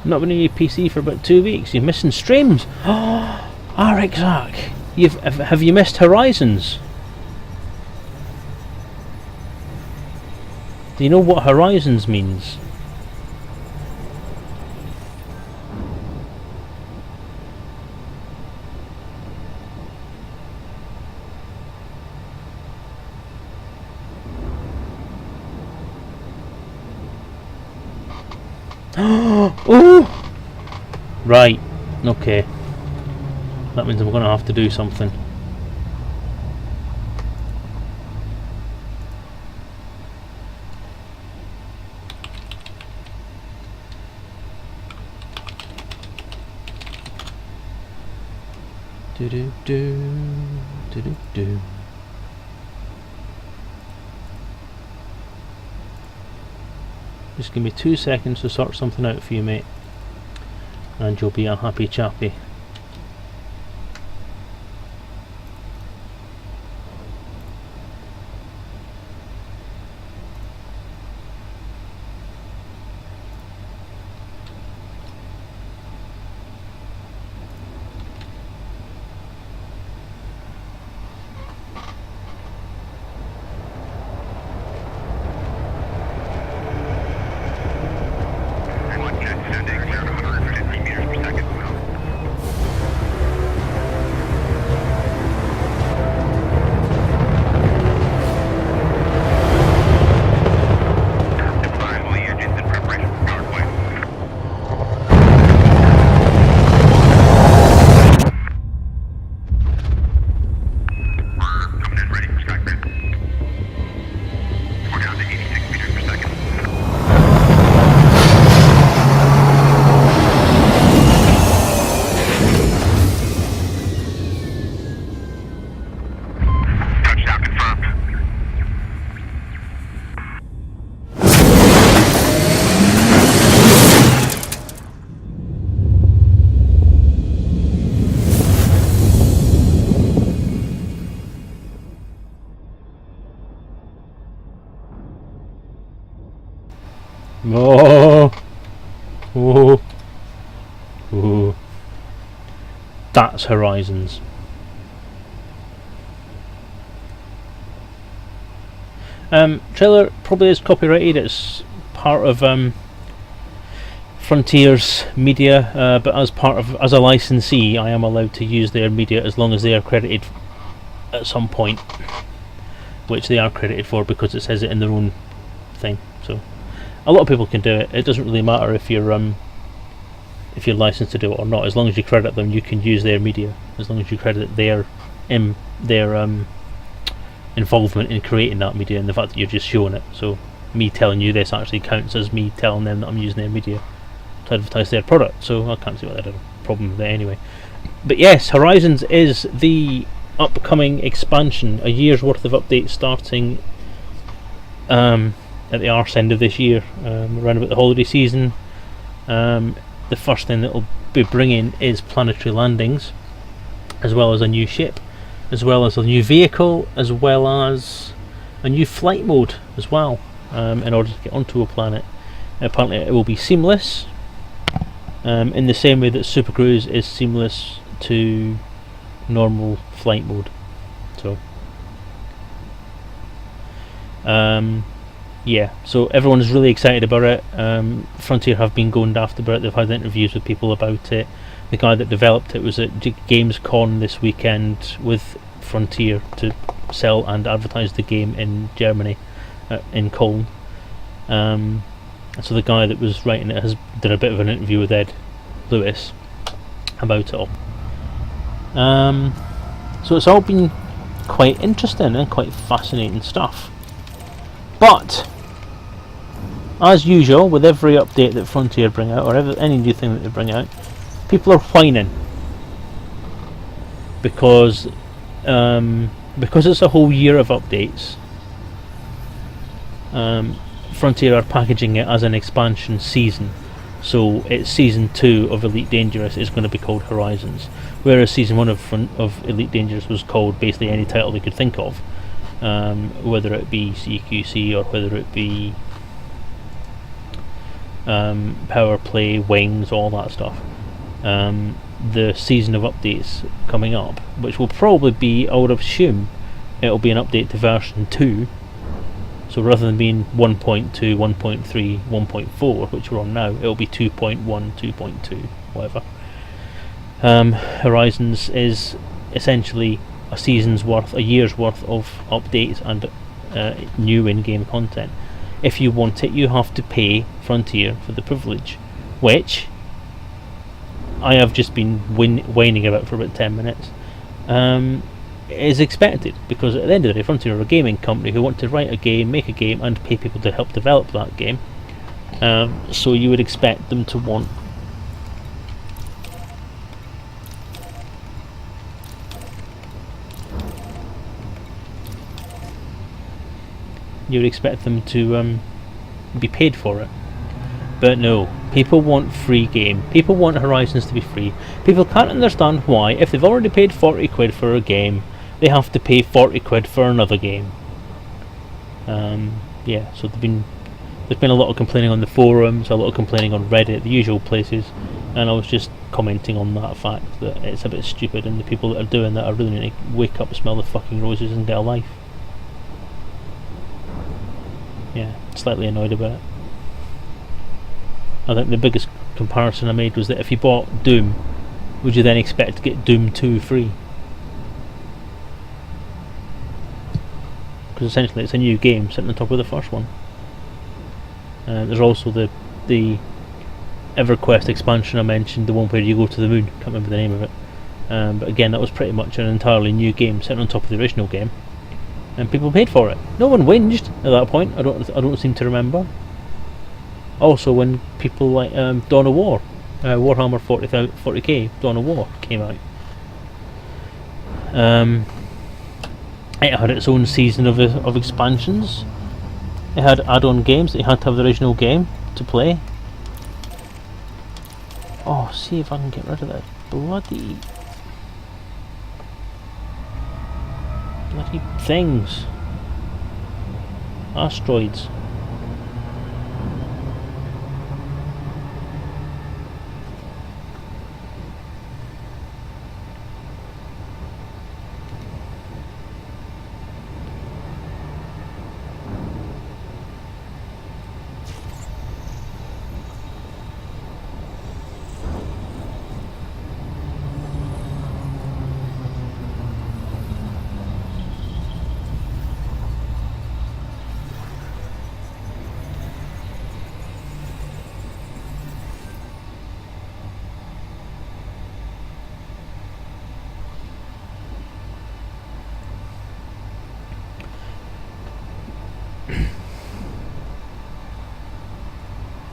Not been on your PC for about 2 weeks. You're missing streams. Oh, Arixac, have you missed Horizons? Do you know what Horizons means? Oh! Right, okay. That means I'm going to have to do something. Do-do-do, Just give me 2 seconds to sort something out for you, mate, and you'll be a happy chappy. Oh, oh, oh. That's Horizons. Trailer probably is copyrighted. It's part of Frontier's media, but as a licensee, I am allowed to use their media as long as they are credited at some point, which they are credited for because it says it in their own thing. So a lot of people can do it. It doesn't really matter if you're licensed to do it or not. As long as you credit them, you can use their media. As long as you credit their involvement in creating that media and the fact that you're just showing it. So me telling you this actually counts as me telling them that I'm using their media to advertise their product. So I can't see why they'd have a problem with it anyway. But yes, Horizons is the upcoming expansion. A year's worth of updates starting at the arse end of this year, around about the holiday season. The first thing that will be bringing is planetary landings, as well as a new ship, as well as a new vehicle, as well as a new flight mode as well, in order to get onto a planet. Apparently it will be seamless, in the same way that Super Cruise is seamless to normal flight mode. So yeah, so everyone's really excited about it. Frontier have been going daft about it. They've had interviews with people about it. The guy that developed it was at Gamescom this weekend with Frontier to sell and advertise the game in Germany, in Cologne. So the guy that was writing it did a bit of an interview with Ed Lewis about it all. So it's all been quite interesting and quite fascinating stuff. But as usual, with every update that Frontier bring out, or any new thing that they bring out, people are whining because it's a whole year of updates. Frontier are packaging it as an expansion season, so it's season 2 of Elite Dangerous is going to be called Horizons, whereas season 1 of Elite Dangerous was called basically any title they could think of, whether it be CQC or whether it be Power Play, Wings, all that stuff. The season of updates coming up, which will probably be, I would assume, it'll be an update to version 2. So rather than being 1.2, 1.3, 1.4, which we're on now, it'll be 2.1, 2.2, whatever. Horizons is essentially a year's worth of updates and new in-game content. If you want it, you have to pay Frontier for the privilege, which I have just been whining about for about 10 minutes. Is expected, because at the end of the day, Frontier are a gaming company who want to write a game, make a game, and pay people to help develop that game. So you would expect them to want be paid for it. But no, people want free game. People want Horizons to be free. People can't understand why, if they've already paid 40 quid for a game, they have to pay 40 quid for another game. Yeah, so there's been a lot of complaining on the forums, a lot of complaining on Reddit, the usual places, and I was just commenting on that fact that it's a bit stupid, and the people that are doing that are really need to wake up, smell the fucking roses, and get a life. Yeah, slightly annoyed about it. I think the biggest comparison I made was that if you bought Doom, would you then expect to get Doom 2 free? Because essentially it's a new game sitting on top of the first one. There's also the EverQuest expansion I mentioned, the one where you go to the moon, can't remember the name of it. But again, that was pretty much an entirely new game sitting on top of the original game, and people paid for it. No one whinged at that point. I don't seem to remember. Also, when people like Dawn of War, Warhammer 40k Dawn of War came out, it had its own season of expansions. It had add-on games that you had to have the original game to play. Oh, see if I can get rid of that bloody things. Asteroids.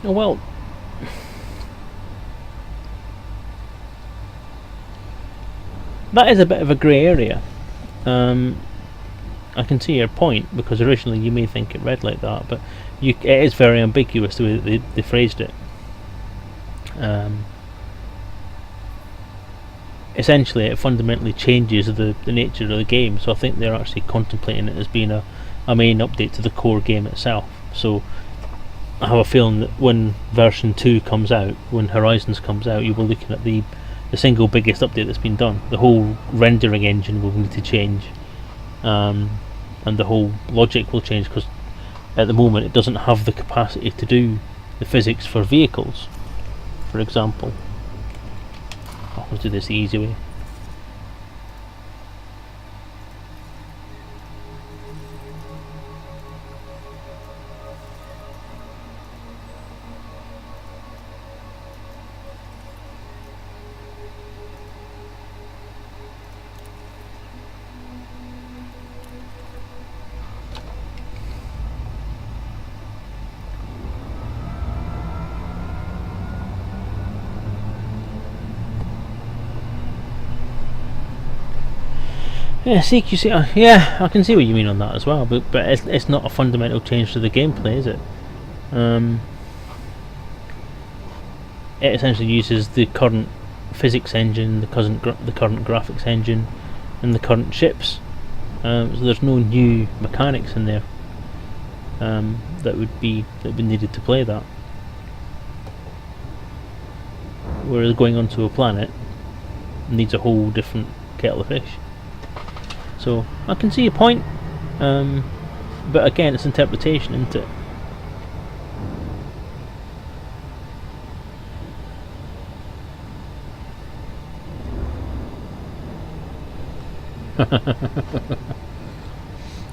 Well, that is a bit of a grey area. I can see your point, because originally you may think it read like that, but it is very ambiguous the way that they phrased it. Essentially, it fundamentally changes the nature of the game, so I think they're actually contemplating it as being a main update to the core game itself. So I have a feeling that when version 2 comes out, when Horizons comes out, you'll be looking at the single biggest update that's been done. The whole rendering engine will need to change, and the whole logic will change, because at the moment it doesn't have the capacity to do the physics for vehicles, for example. Let's do this the easy way. Yeah, CQC. Yeah, I can see what you mean on that as well, but it's not a fundamental change to the gameplay, is it? It essentially uses the current physics engine, the current graphics engine, and the current ships. So there's no new mechanics in there that would be needed to play that. Whereas going onto a planet needs a whole different kettle of fish. So I can see your point, but again, it's interpretation, isn't it?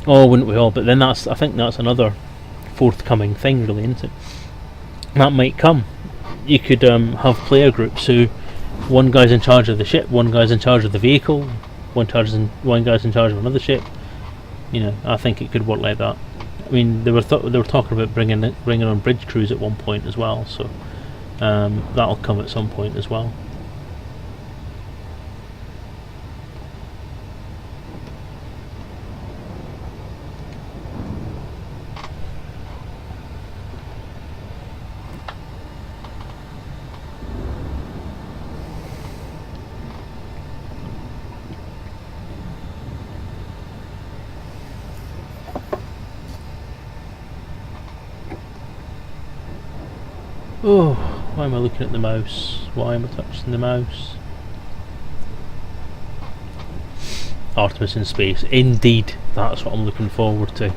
Oh, wouldn't we all? But then I think that's another forthcoming thing, really, isn't it? That might come. You could have player groups who one guy's in charge of the ship, one guy's in charge of the vehicle, one guy's in charge of another ship. You know, I think it could work like that. I mean, they were talking about bringing on bridge crews at one point as well, so that'll come at some point as well. Oh, why am I looking at the mouse? Why am I touching the mouse? Artemis in space. Indeed, that's what I'm looking forward to.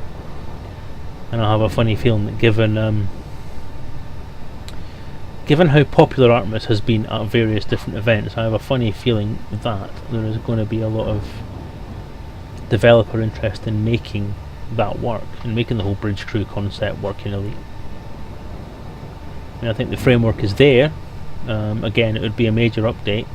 And I have a funny feeling that given how popular Artemis has been at various different events, I have a funny feeling that there is going to be a lot of developer interest in making that work, and making the whole bridge crew concept work in Elite. I think the framework is there. Again, it would be a major update.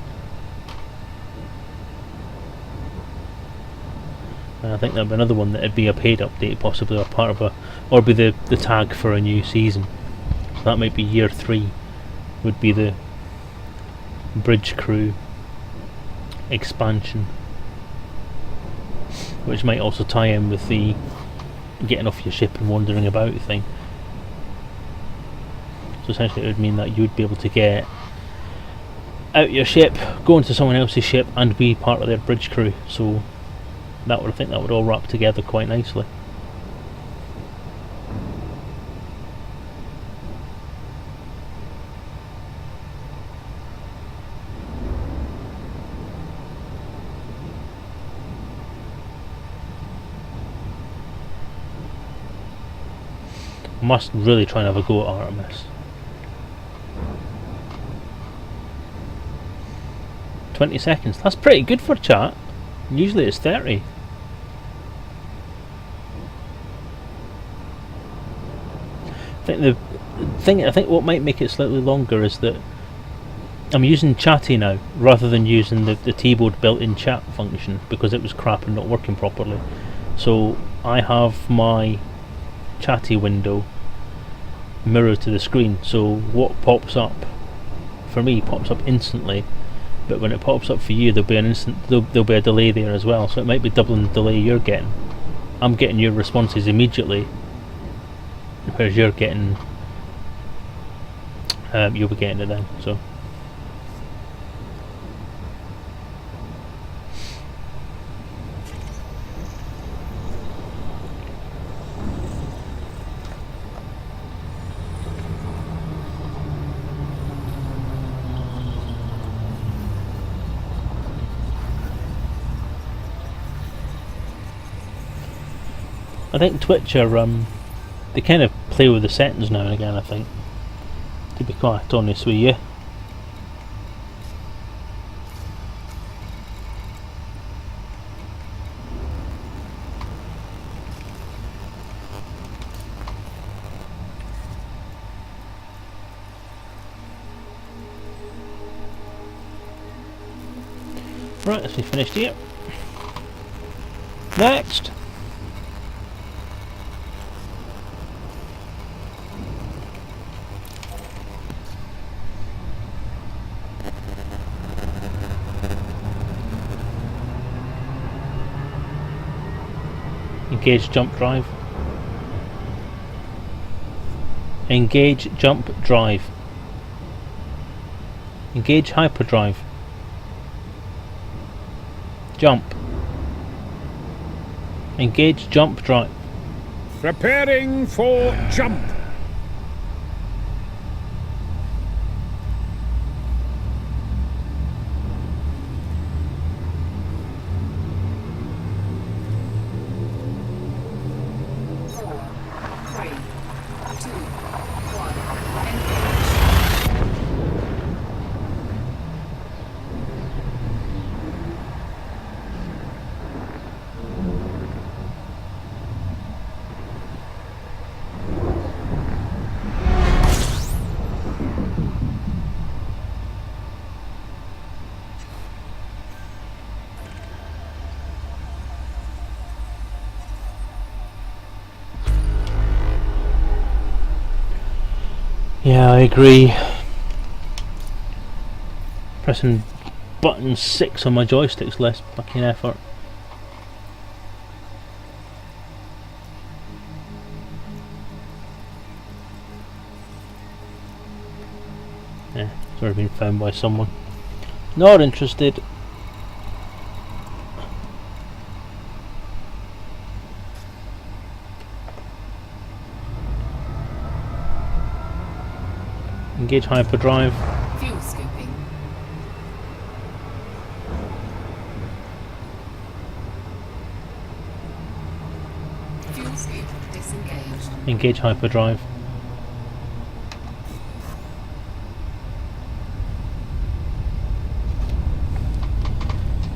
I think there'd be another one that'd be a paid update, possibly, or part of or be the tag for a new season. So that might be year 3. Would be the bridge crew expansion, which might also tie in with the getting off your ship and wandering about thing. So essentially it would mean that you would be able to get out your ship, go into someone else's ship, and be part of their bridge crew. So I think that would all wrap together quite nicely. I must really try and have a go at Artemis. 20 seconds. That's pretty good for chat. Usually it's 30. I think what might make it slightly longer is that I'm using Chatty now rather than using the T-Board built-in chat function, because it was crap and not working properly. So I have my Chatty window mirror to the screen, so what pops up for me pops up instantly, but when it pops up for you there'll be a delay there as well, so it might be doubling the delay you're getting. I'm getting your responses immediately, whereas you're getting you'll be getting it then. So I think Twitch are they kind of play with the settings now and again, I think, to be quite honest with you. Right, that's me finished here. Next! Engage jump drive. Engage jump drive. Engage hyperdrive. Jump. Engage jump drive. Preparing for jump. Yeah, I agree. Pressing button 6 on my joystick's less fucking effort. Yeah, it's already been found by someone. Not interested. Engage hyperdrive. Fuel scooping. Fuel scoop disengaged. Engage hyperdrive.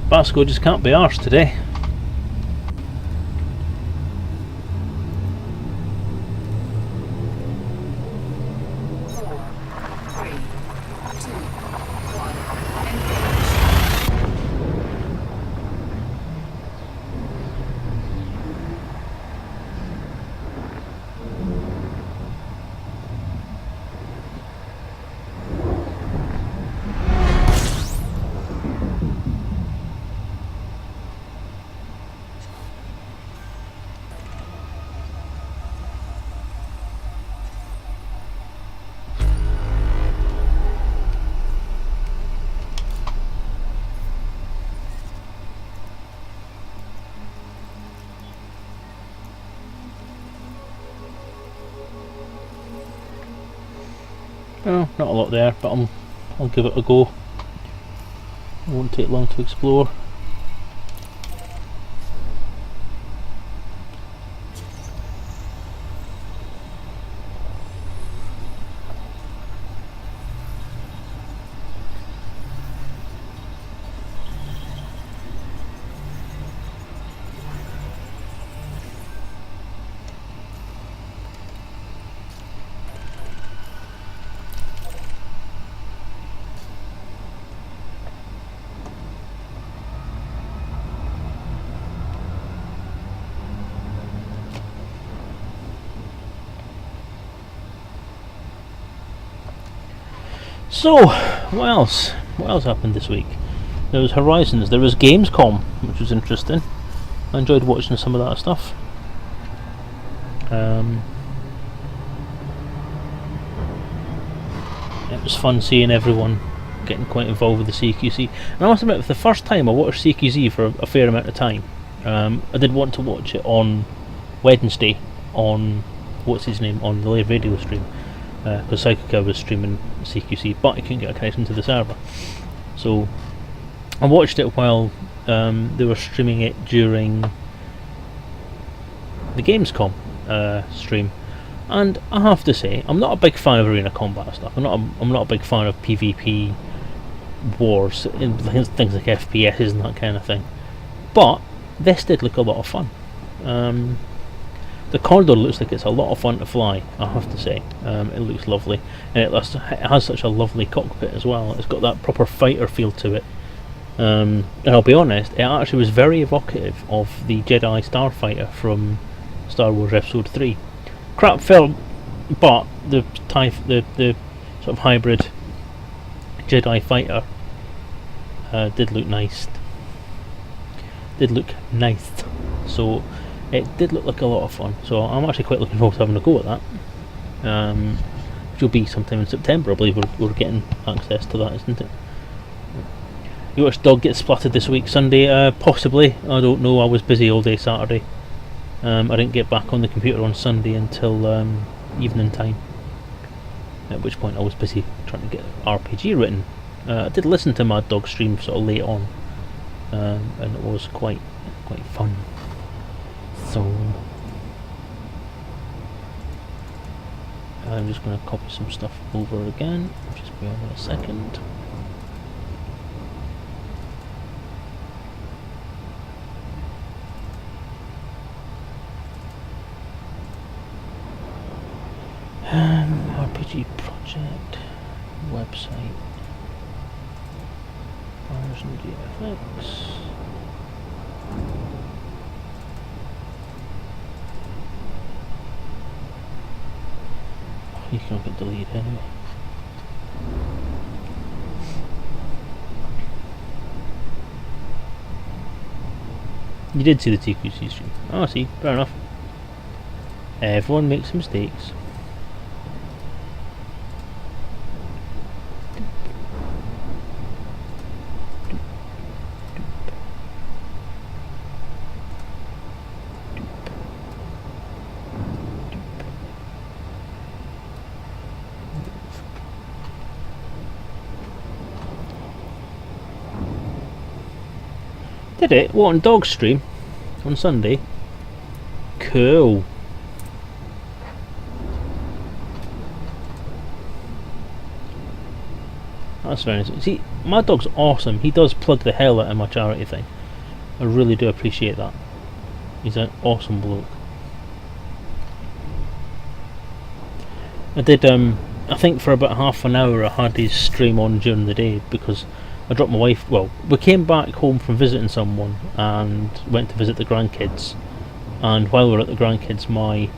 Basco just can't be arsed today. Oh, not a lot there, but I'll give it a go. It won't take long to explore. So, what else? What else happened this week? There was Horizons. There was Gamescom, which was interesting. I enjoyed watching some of that stuff. It was fun seeing everyone getting quite involved with the CQC. And I must admit, for the first time I watched CQC for a fair amount of time. I did want to watch it on Wednesday on, what's his name, on the live radio stream, because Psychica was streaming CQC, but I couldn't get a connection to the server. So I watched it while they were streaming it during the Gamescom stream. And I have to say, I'm not a big fan of arena combat stuff. I'm not a big fan of PvP wars, things like FPSs and that kind of thing. But this did look a lot of fun. The Condor looks like it's a lot of fun to fly, I have to say. It looks lovely, and it has such a lovely cockpit as well. It's got that proper fighter feel to it. And I'll be honest, it actually was very evocative of the Jedi Starfighter from Star Wars Episode 3. Crap film, but the sort of hybrid Jedi fighter did look nice. So it did look like a lot of fun. So I'm actually quite looking forward to having a go at that. Which will be sometime in September, I believe. We're getting access to that, isn't it? You watched Dog get splattered this week, Sunday? Possibly. I don't know. I was busy all day Saturday. I didn't get back on the computer on Sunday until evening time, at which point I was busy trying to get RPG written. I did listen to Mad Dog stream sort of late on, and it was quite fun. So I'm just going to copy some stuff over again. Just be on a second. RPG project website version GFX. You can't get deleted anyway. You did see the TQC stream. Oh, see, fair enough. Everyone makes mistakes. Did it? What, on Dog stream? On Sunday? Cool. That's very nice. See, Mad Dog's awesome. He does plug the hell out of my charity thing. I really do appreciate that. He's an awesome bloke. I did, I think for about half an hour I had his stream on during the day because I dropped my wife. Well, we came back home from visiting someone and went to visit the grandkids. And while we were at the grandkids, my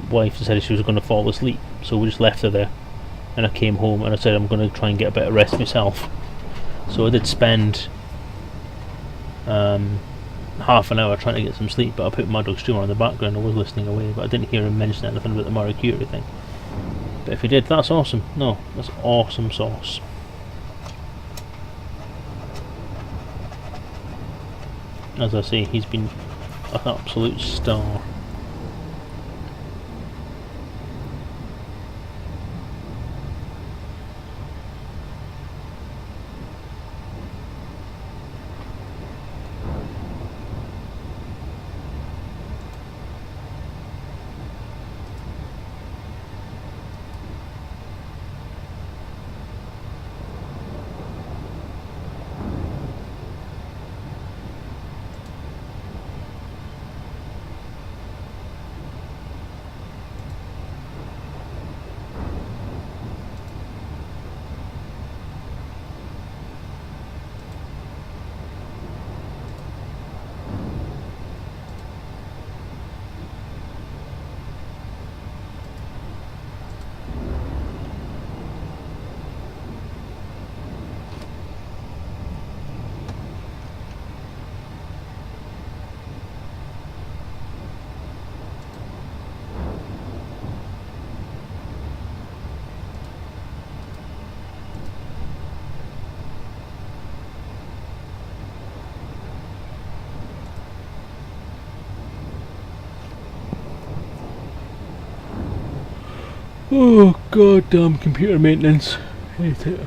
wife decided she was going to fall asleep, so we just left her there. And I came home and I said I'm going to try and get a bit of rest myself. So I did spend half an hour trying to get some sleep, but I put Mad Dog streamer on the background. I was listening away, but I didn't hear him mention anything about the Mario Curie thing. But if he did, that's awesome. No, that's awesome sauce. As I say, he's been an absolute star. Oh, goddamn computer maintenance. Hate it.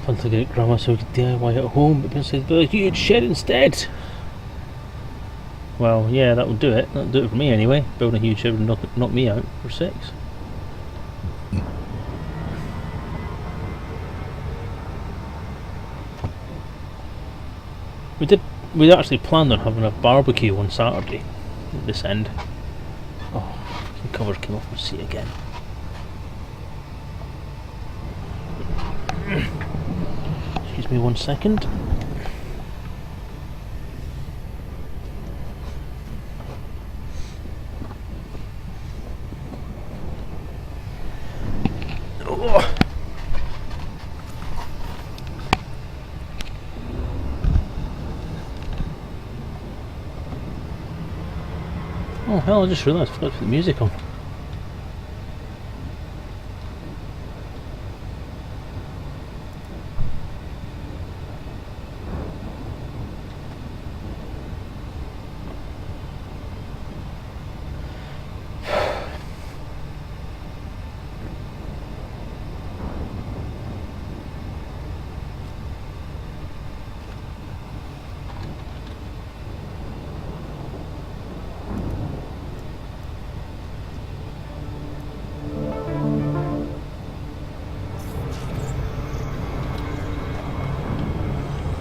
Fun to get grandma so we could DIY at home, but people said, build a huge shed instead. Well, yeah, that would do it. That'll do it for me anyway. Building a huge shed would knock me out for 6. We actually planned on having a barbecue on Saturday at this end. Oh, the cover came off my seat again. Excuse me 1 second. Oh. Oh hell, I just realised I forgot to put the music on.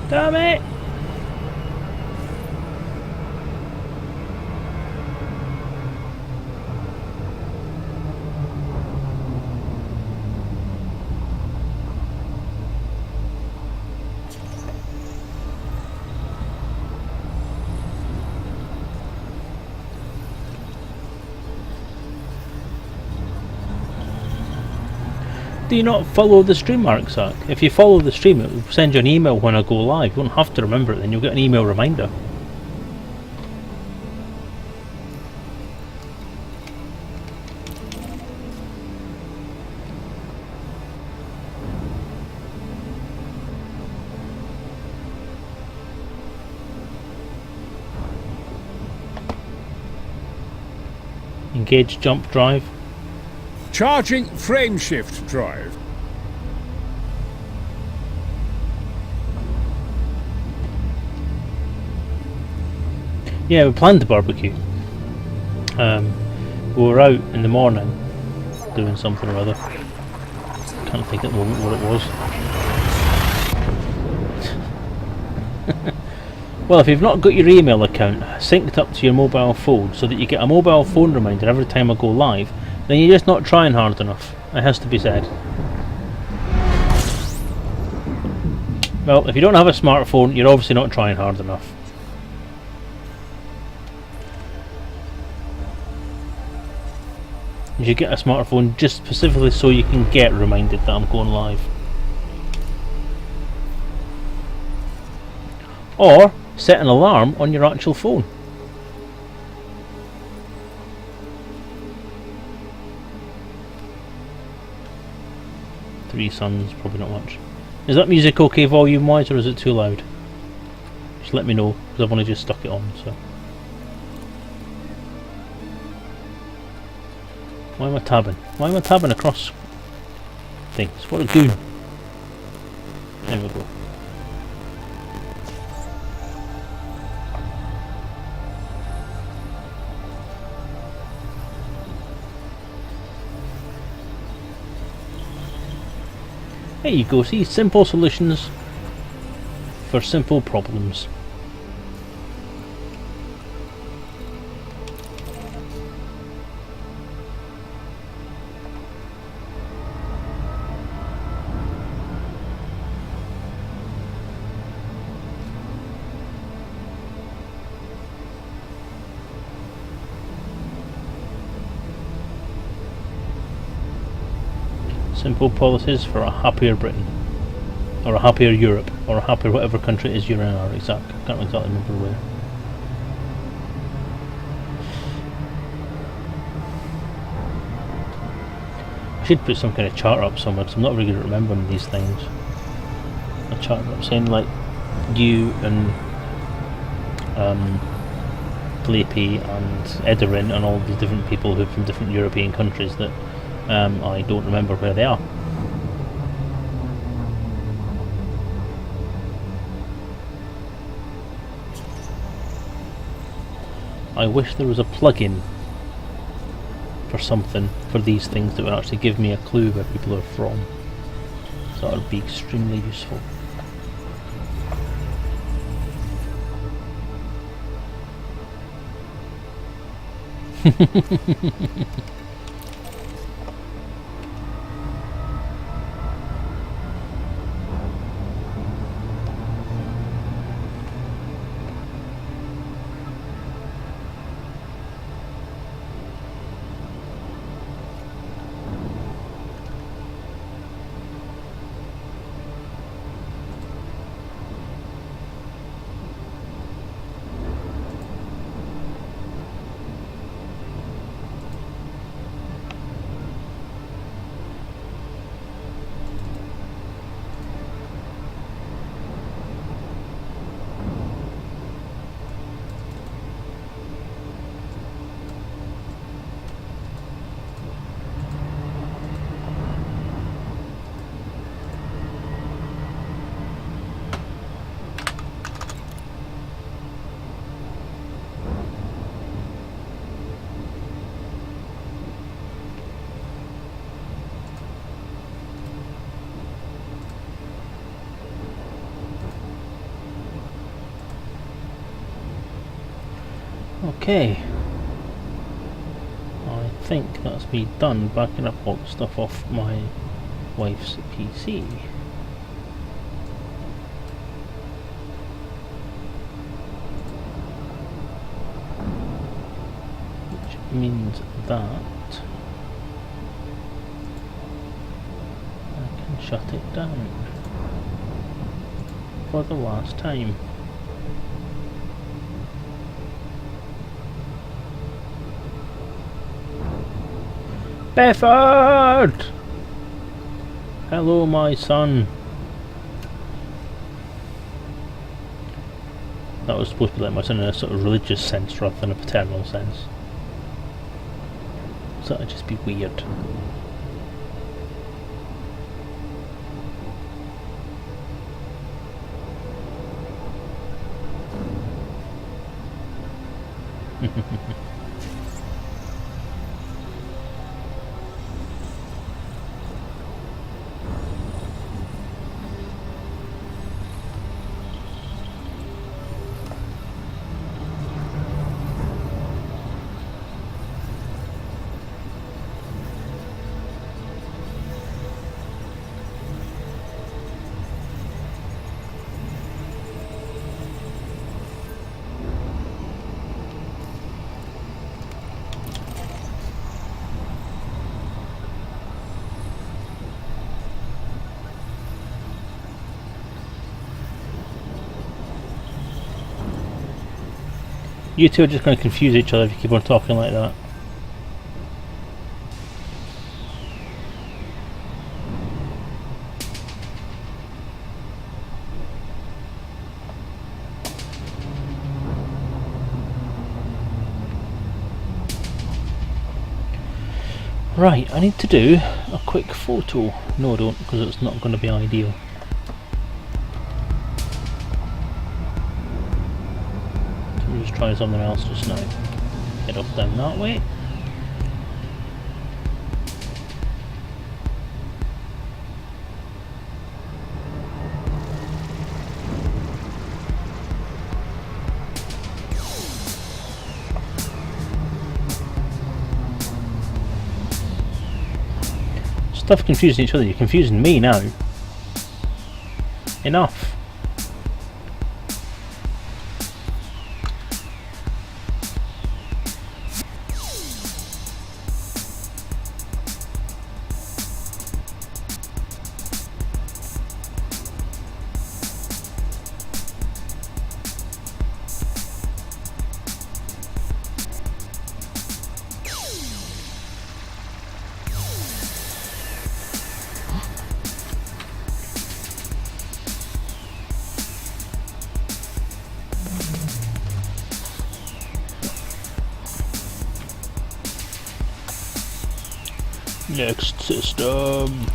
Damn it! do you not follow the stream, Mark Sack? If you follow the stream, it will send you an email when I go live. You won't have to remember it, then you'll get an email reminder. Engage jump drive. Charging frameshift drive. Yeah, we planned the barbecue. We were out in the morning doing something or other. Can't think at the moment what it was. Well, if you've not got your email account synced up to your mobile phone so that you get a mobile phone reminder every time I go live, then you're just not trying hard enough. It has to be said. Well, if you don't have a smartphone, you're obviously not trying hard enough. You should get a smartphone just specifically so you can get reminded that I'm going live. Or set an alarm on your actual phone. Three Suns, probably not much. Is that music okay volume wise, or is it too loud? Just let me know, because I've only just stuck it on, so. Why am I tabbing? Why am I tabbing across things? What a goon. There we go. There you go, see, simple solutions for simple problems. Simple policies for a happier Britain, or a happier Europe, or a happier whatever country it is you're in. Can't exactly remember where. I should put some kind of chart up somewhere, because I'm not very good at remembering these things. A chart up saying like you and Fleepy and Edarin and all these different people who are from different European countries that I don't remember where they are. I wish there was a plugin for something for these things that would actually give me a clue where people are from. So that would be extremely useful. Okay, I think that's me done backing up all the stuff off my wife's PC. Which means that shut it down. For the last time. Befford! Hello, my son. That was supposed to be like my son in a sort of religious sense rather than a paternal sense. So that'd just be weird. You two are just going to confuse each other if you keep on talking like that. Right, I need to do a quick photo. No, I don't, because it's not going to be ideal. Just try something else just now. Head off down that way. Stuff confusing each other. You're confusing me now. Enough. Next system.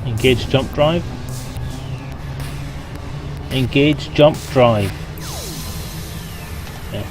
Engage jump drive. Engage jump drive. Yeah.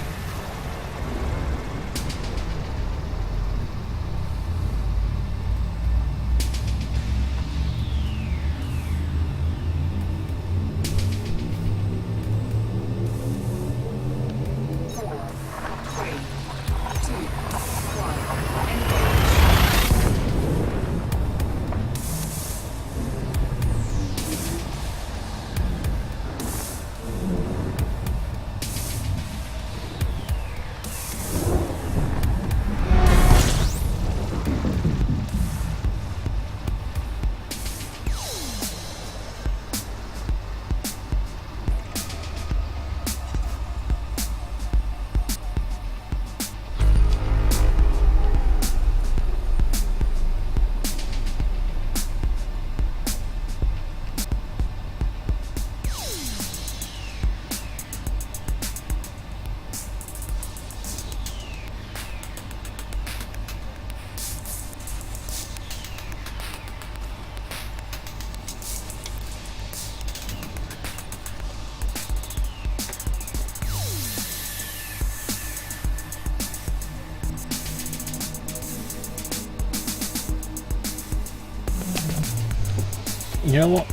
You know what?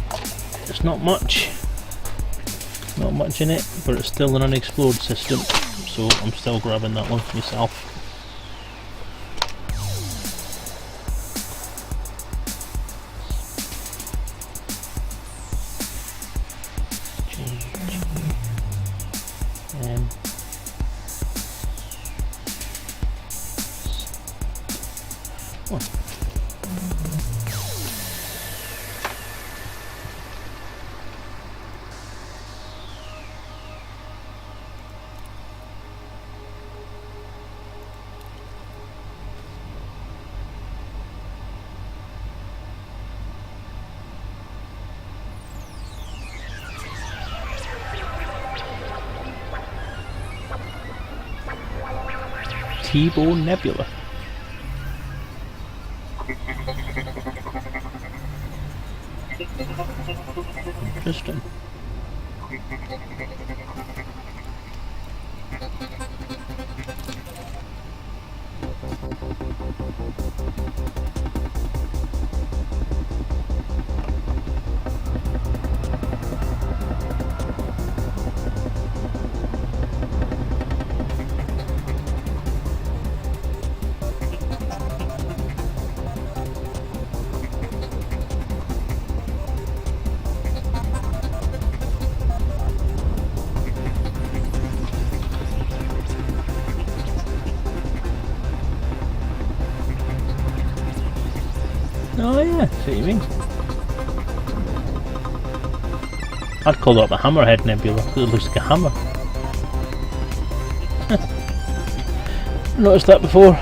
It's not much in it, but it's still an unexplored system, so I'm still grabbing that one for myself. Um, oh. Nebula. Interesting. Oh yeah, see what you mean. I'd call that the Hammerhead Nebula because it looks like a hammer. Noticed that before.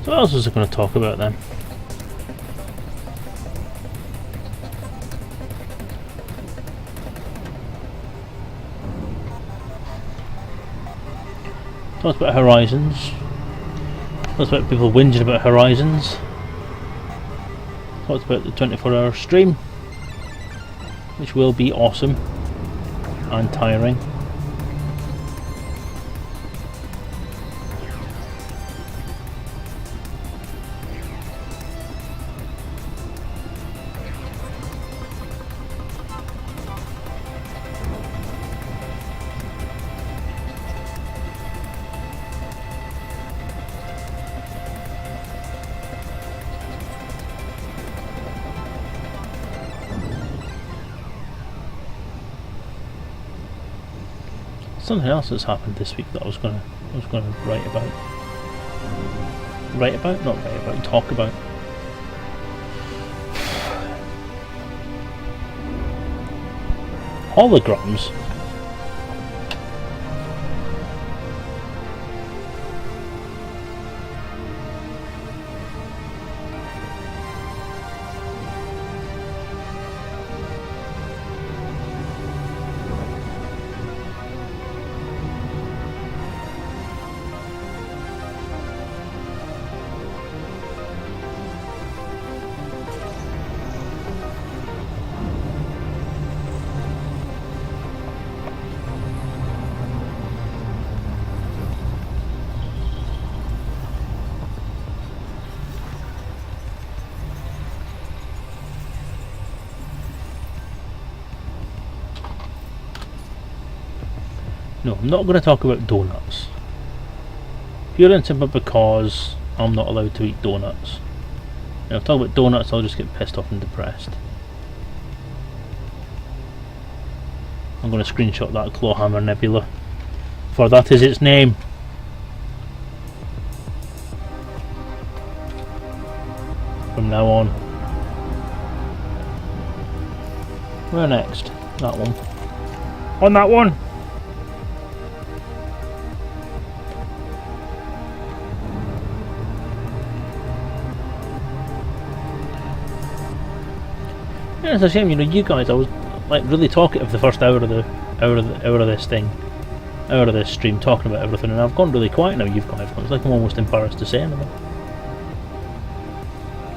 So what else was I going to talk about then? Talked about Horizons. Talked about people whinging about Horizons. Talked about the 24-hour stream, which will be awesome and tiring. Something else has happened this week that I was gonna write about. Talk about. Holograms. No, I'm not going to talk about donuts. Pure and simple because I'm not allowed to eat donuts. And if I talk about donuts, I'll just get pissed off and depressed. I'm going to screenshot that Clawhammer Nebula, for that is its name. From now on. Where next? That one. On that one! Yeah, it's a shame, you know, you guys, I was like really talkative the first hour of this stream, talking about everything, and I've gone really quiet now. You've gone. It's like I'm almost embarrassed to say anything.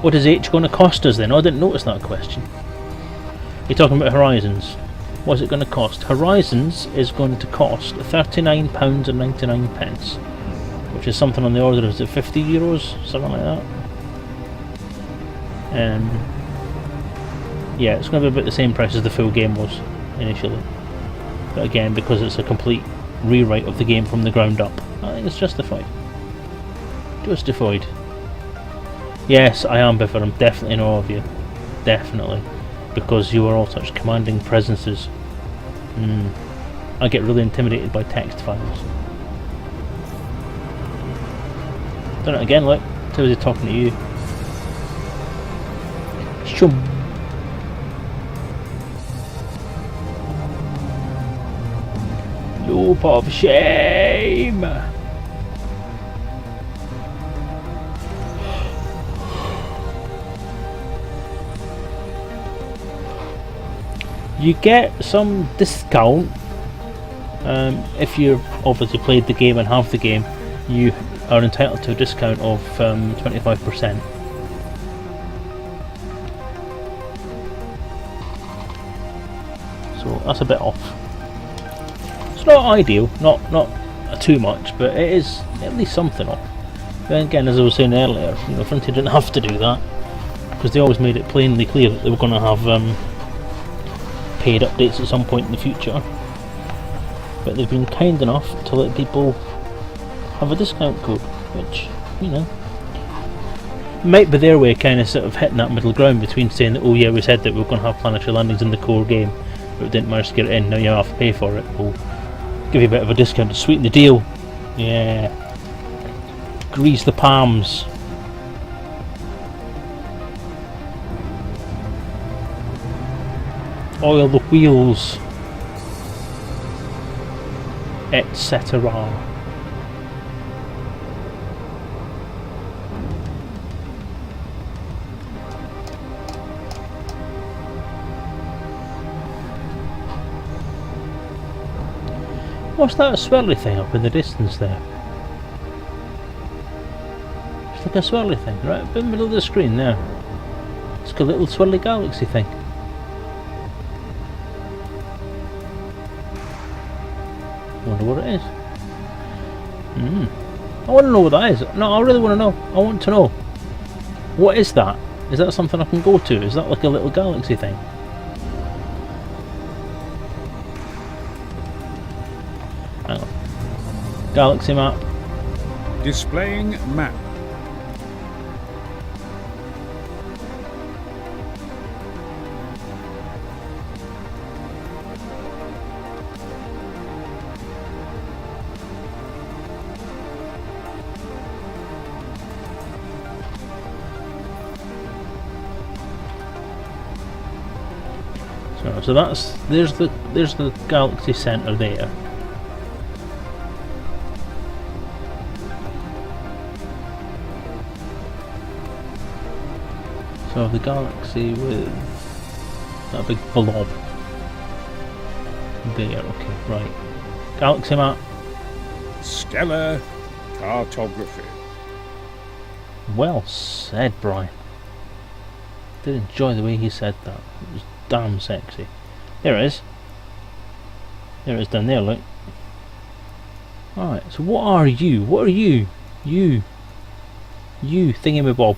What is H going to cost us then? Oh, I didn't notice that question. You're talking about Horizons. What's it going to cost? Horizons is going to cost £39.99, which is something on the order of, is it €50, something like that. Yeah, it's going to be about the same price as the full game was initially, but again, because it's a complete rewrite of the game from the ground up, I think it's justified. Justified. Yes, I am, Biffer. I'm definitely in awe of you. Definitely. Because you are all such commanding presences. I get really intimidated by text files. Done it again, look. Too busy talking to you. Shum. Loop of shame. You get some discount if you've obviously played the game and have the game. You are entitled to a discount of 25%. So that's a bit off. It's not ideal, not too much, but it is at least something off. Then again, as I was saying earlier, you know, Frontier didn't have to do that because they always made it plainly clear that they were going to have paid updates at some point in the future, but they've been kind enough to let people have a discount code, which, you know, might be their way of kind of sort of hitting that middle ground between saying that, oh yeah, we said that we were going to have planetary landings in the core game, but we didn't manage to get it in, now you have to pay for it, we'll give you a bit of a discount to sweeten the deal. Yeah, grease the palms. Oil the wheels, etc. What's that swirly thing up in the distance there? It's like a swirly thing right up in the middle of the screen there. It's like a little swirly galaxy thing. Wonder what it is. I want to know what that is. No, I really want to know. I want to know. What is that? Is that something I can go to? Is that like a little galaxy thing? Hang on. Galaxy map. Displaying map. So there's the galaxy centre there. So the galaxy with that big blob there. Okay, right. Galaxy map. Stellar cartography. Well said, Brian. Did enjoy the way he said that. It was damn sexy. There it is. There it is down there, look. Alright, so what are you? What are you? You thingamabob.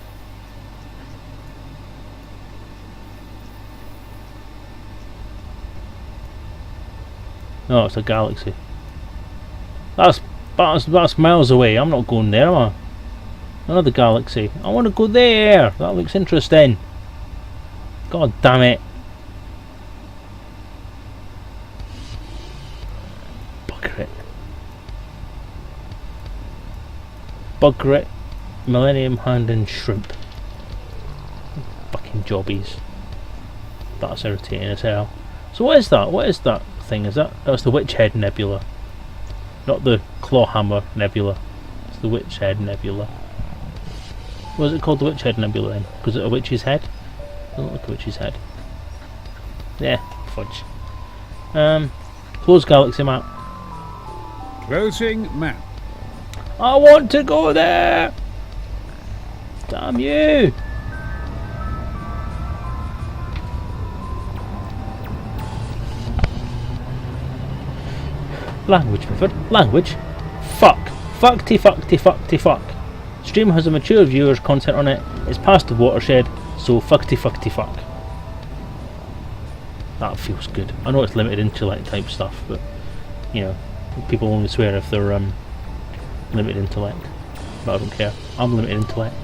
No, it's a galaxy. That's miles away. I'm not going there, am I? Another galaxy. I want to go there. That looks interesting. God damn it. Bugger it. Bugger it. Millennium Hand and Shrimp. Fucking jobbies. That's irritating as hell. So what is that? What is that thing? Is that's the Witchhead Nebula. Not the Clawhammer Nebula. It's the Witchhead Nebula. What is it called, the Witchhead Nebula then? Because it's a witch's head? Doesn't look like a witch's head. Yeah, fudge. Close galaxy map. Closing map. I want to go there! Damn you! Language, Clifford. Language? Fuck. Fuckty fuckty fuckty fuck. Stream has a mature viewer's content on it. It's past the watershed, so fuckty fuckty fuck. That feels good. I know it's limited intellect type stuff, but you know, people only swear if they're limited intellect. But I don't care. I'm limited intellect.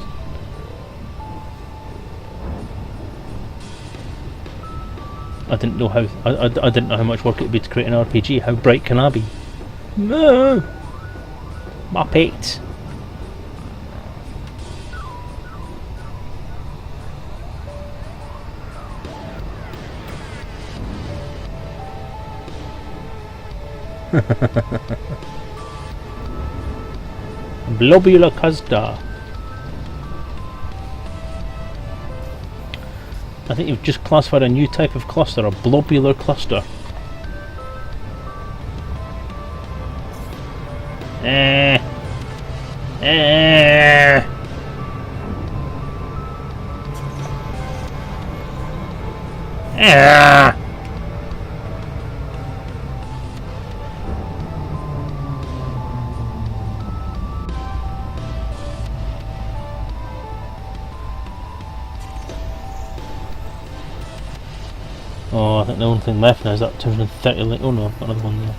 I didn't know how. I didn't know how much work it would be to create an RPG. How bright can I be? No, Muppet. Blobula Kazda. I think you've just classified a new type of cluster, a blobular cluster. Oh, I think the only thing left now is that 230 link. Oh no, another one there.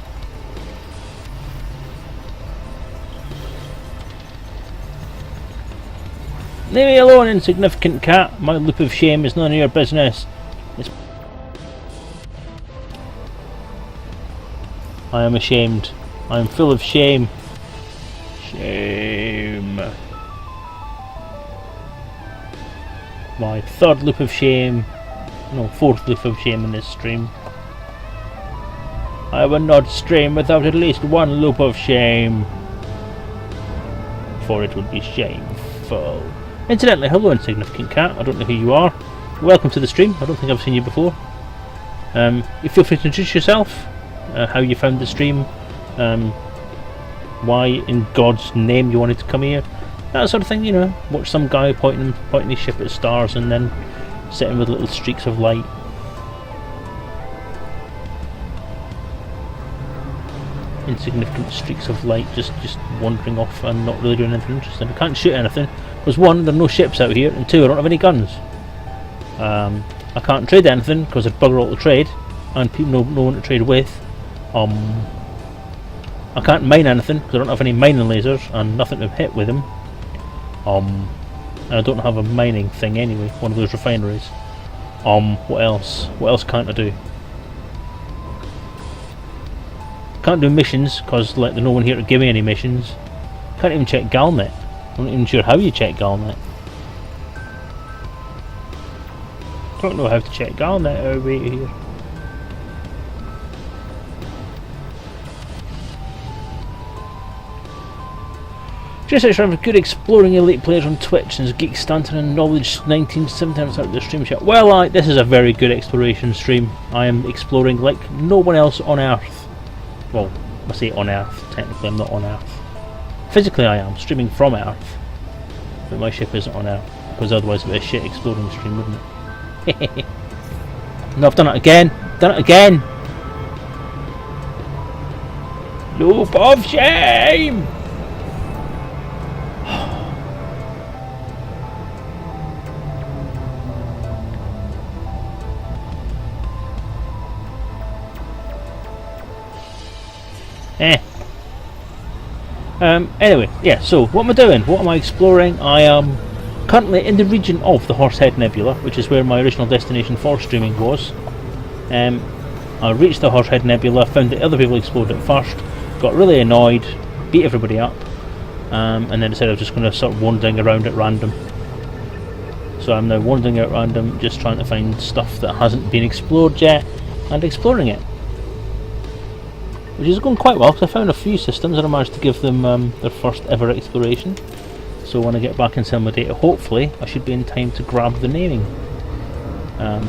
Leave me alone, insignificant cat. My loop of shame is none of your business. I am ashamed. I am full of shame. Shame. My third loop of shame. No, fourth loop of shame in this stream. I will not stream without at least one loop of shame, for it would be shameful. Incidentally, hello insignificant cat, I don't know who you are. Welcome to the stream, I don't think I've seen you before. You feel free to introduce yourself, how you found the stream, why in God's name you wanted to come here, that sort of thing, you know. Watch some guy pointing his ship at stars and then sitting with little streaks of light. Insignificant streaks of light just wandering off and not really doing anything interesting. I can't shoot anything because one, there are no ships out here, and two, I don't have any guns. I can't trade anything because I'd bugger all the trade and people no one to trade with. I can't mine anything because I don't have any mining lasers and nothing to hit with them. And I don't have a mining thing anyway, one of those refineries. What else? What else can't I do? Can't do missions because like there's no one here to give me any missions. Can't even check Galnet. I'm not even sure how you check Galnet. Don't know how to check Galnet over here. Just extra for good exploring elite players on Twitch and Geek Stanton and Knowledge 1970 start the stream chat. Well, this is a very good exploration stream. I am exploring like no one else on Earth. Well, I say on Earth, technically I'm not on Earth. Physically I am, streaming from Earth. But my ship isn't on Earth, because otherwise it would be a shit exploring stream, wouldn't it? No, I've done it again! Done it again! Loop of shame! Anyway, yeah, so what am I doing? What am I exploring? I am currently in the region of the Horsehead Nebula, which is where my original destination for streaming was. I reached the Horsehead Nebula, found that other people explored it first, got really annoyed, beat everybody up, and then decided I was just going to start wandering around at random. So I'm now wandering at random, just trying to find stuff that hasn't been explored yet, and exploring it. Which is going quite well, because I found a few systems and I managed to give them their first ever exploration. So when I get back and sell my data, hopefully I should be in time to grab the naming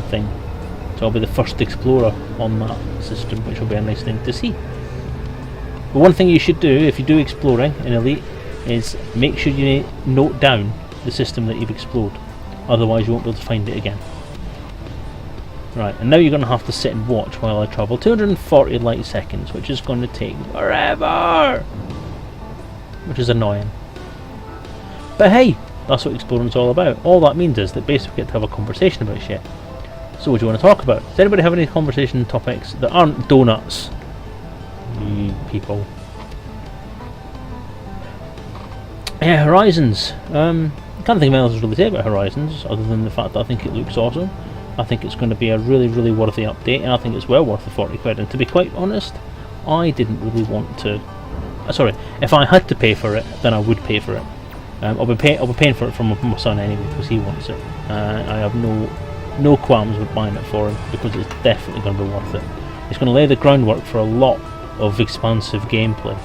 thing. So I'll be the first explorer on that system, which will be a nice thing to see. But one thing you should do if you do exploring in Elite is make sure you note down the system that you've explored. Otherwise you won't be able to find it again. Right, and now you're going to have to sit and watch while I travel 240 light seconds, which is going to take forever! Which is annoying. But hey, that's what exploring's all about. All that means is that basically we get to have a conversation about shit. So what do you want to talk about? Does anybody have any conversation topics that aren't donuts? You people. Yeah, Horizons. I can't think of anything else to really say about Horizons, other than the fact that I think it looks awesome. I think it's going to be a really, really worthy update, and I think it's well worth the 40 quid. And to be quite honest, I didn't really want to... sorry, if I had to pay for it, then I would pay for it. I'll be paying for it from my son anyway, because he wants it. I have no qualms with buying it for him, because it's definitely going to be worth it. It's going to lay the groundwork for a lot of expansive gameplay.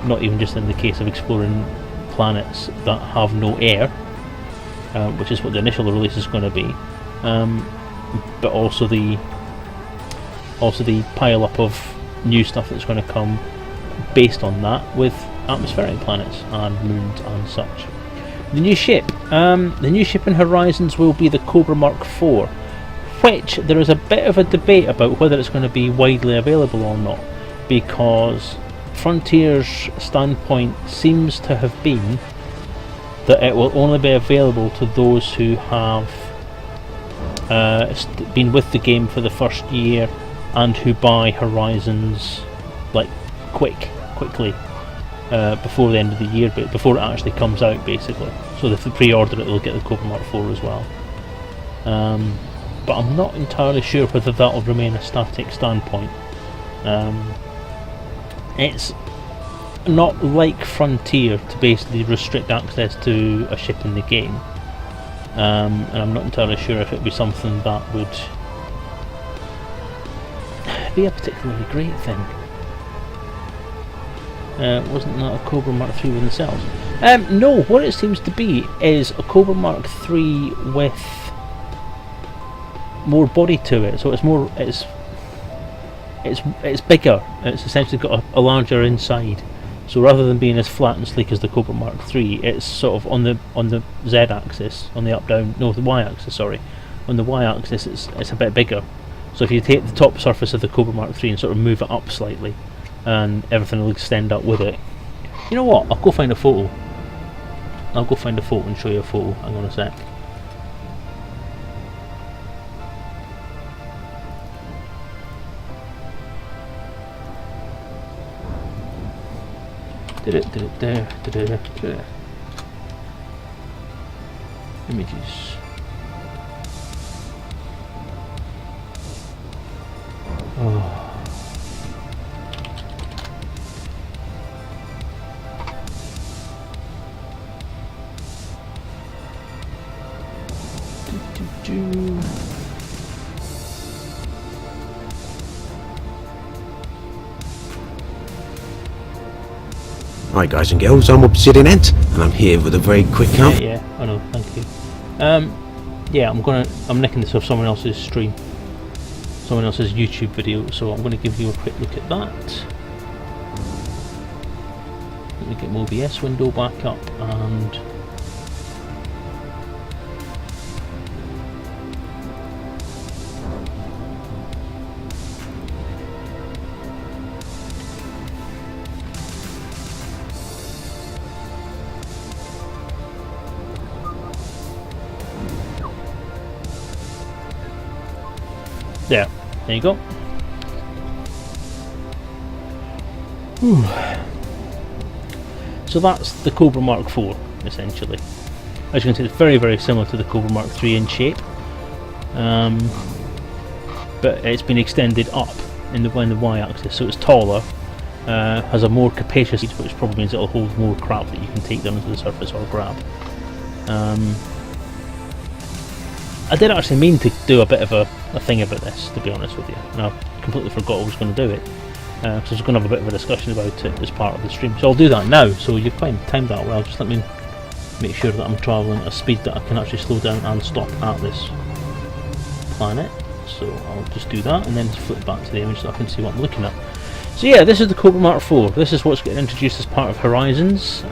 Not even just in the case of exploring planets that have no air, which is what the initial release is going to be. But also the pile up of new stuff that's going to come based on that, with atmospheric planets and moons and such. The new ship in Horizons will be the Cobra Mark IV, which there is a bit of a debate about whether it's going to be widely available or not, because Frontier's standpoint seems to have been that it will only be available to those who have been with the game for the first year and who buy Horizons like quickly before the end of the year, but before it actually comes out, basically. So if they pre-order it, they'll get the Cobra Mark IV as well. But I'm not entirely sure whether that will remain a static standpoint. It's not like Frontier to basically restrict access to a ship in the game. And I'm not entirely sure if it would be something that would be a particularly great thing. Wasn't that a Cobra Mark III within cells? No, what it seems to be is a Cobra Mark III with more body to it. So it's more, it's bigger. It's essentially got a larger inside. So rather than being as flat and sleek as the Cobra Mark III, it's sort of on the Z-axis, on the the Y-axis. Sorry, on the Y-axis, it's a bit bigger. So if you take the top surface of the Cobra Mark III and sort of move it up slightly, and everything will extend up with it. You know what? I'll go find a photo. I'll go find a photo and show you a photo. Hang on a sec. Images. Oh. Hi guys and girls, I'm Obsidian Ant, and I'm here with a very quick Yeah, I know, thank you. Yeah, I'm nicking this off someone else's stream, someone else's YouTube video, so I'm gonna give you a quick look at that. Let me get my OBS window back up and there you go. So that's the Cobra Mark IV, essentially. As you can see, it's very, very similar to the Cobra Mark III in shape, but it's been extended up in the y-axis, so it's taller, has a more capacious seat, which probably means it'll hold more crap that you can take down to the surface or grab. I did actually mean to do a bit of a thing about this, to be honest with you, and I completely forgot I was going to do it, because I was going to have a bit of a discussion about it as part of the stream. So I'll do that now, so you've kind of timed that well. Just let me make sure that I'm travelling at a speed that I can actually slow down and stop at this planet. So I'll just do that and then flip back to the image so I can see what I'm looking at. So yeah, this is the Cobra Mark IV. This is what's getting introduced as part of Horizons.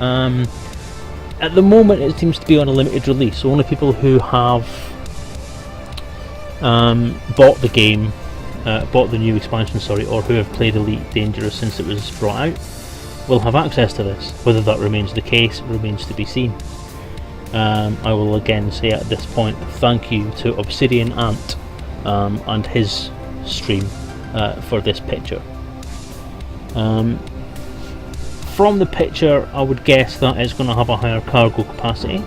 At the moment it seems to be on a limited release, so only people who have bought the game, bought the new expansion, sorry, or who have played Elite Dangerous since it was brought out, will have access to this. Whether that remains the case remains to be seen. I will again say at this point, thank you to Obsidian Ant and his stream for this picture. From the picture, I would guess that it's going to have a higher cargo capacity,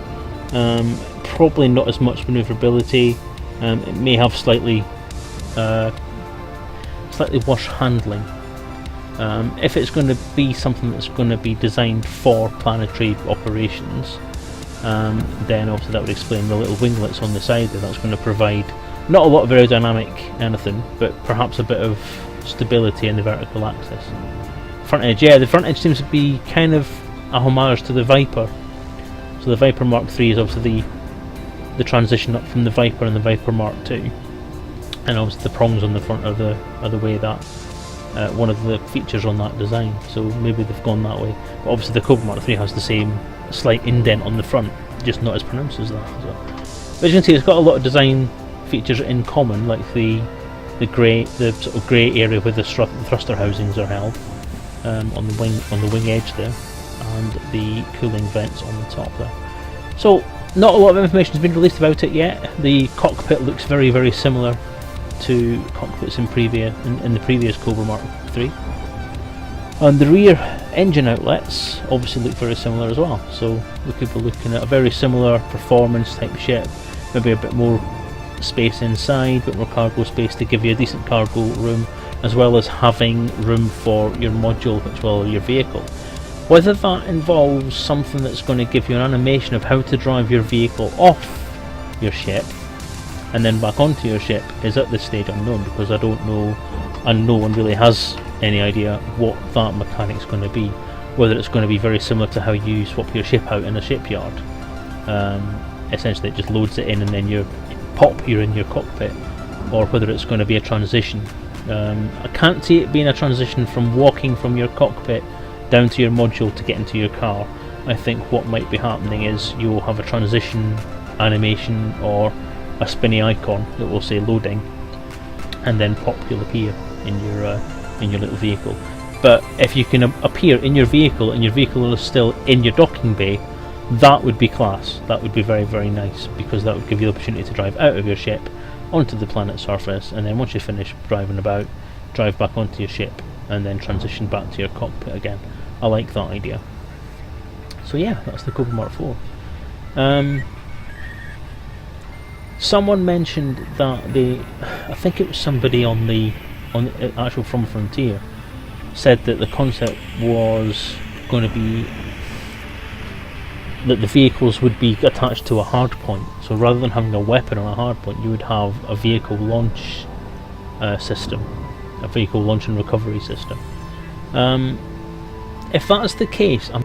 probably not as much manoeuvrability. It may have slightly worse handling. If it's going to be something that's going to be designed for planetary operations, then obviously that would explain the little winglets on the side there. That's going to provide not a lot of aerodynamic anything, but perhaps a bit of stability in the vertical axis. Front edge, yeah, the front edge seems to be kind of a homage to the Viper. So the Viper Mark III is obviously the transition up from the Viper and the Viper Mark II, and obviously the prongs on the front are the way that one of the features on that design. So maybe they've gone that way. But obviously the Cobra Mark III has the same slight indent on the front, just not as pronounced as that. So, but as you can see, it's got a lot of design features in common, like the sort of grey area where the thruster housings are held on the wing edge there, and the cooling vents on the top there. So not a lot of information has been released about it yet. The cockpit looks very, very similar to cockpits in the previous Cobra Mark III, and the rear engine outlets obviously look very similar as well. So we could be looking at a very similar performance type ship, maybe a bit more space inside, a bit more cargo space to give you a decent cargo room, as well as having room for your module, your vehicle. Whether that involves something that's going to give you an animation of how to drive your vehicle off your ship and then back onto your ship is at this stage unknown, because I don't know, and no one really has any idea what that mechanic's going to be. Whether it's going to be very similar to how you swap your ship out in a shipyard. Essentially it just loads it in and then you're in your cockpit, or whether it's going to be a transition. I can't see it being a transition from walking from your cockpit down to your module to get into your car. I think what might be happening is you'll have a transition animation or a spinny icon that will say loading, and then pop, you'll appear in your little vehicle. But if you can appear in your vehicle and your vehicle is still in your docking bay, that would be class. That would be very, very nice, because that would give you the opportunity to drive out of your ship onto the planet's surface, and then once you finish driving about, drive back onto your ship and then transition back to your cockpit again. I like that idea. So yeah, that's the Cobra Mark IV. Someone mentioned that I think it was somebody on the actual From Frontier, said that the concept was going to be that the vehicles would be attached to a hard point. So rather than having a weapon on a hard point, you would have a vehicle launch system, a vehicle launch and recovery system. If that's the case, or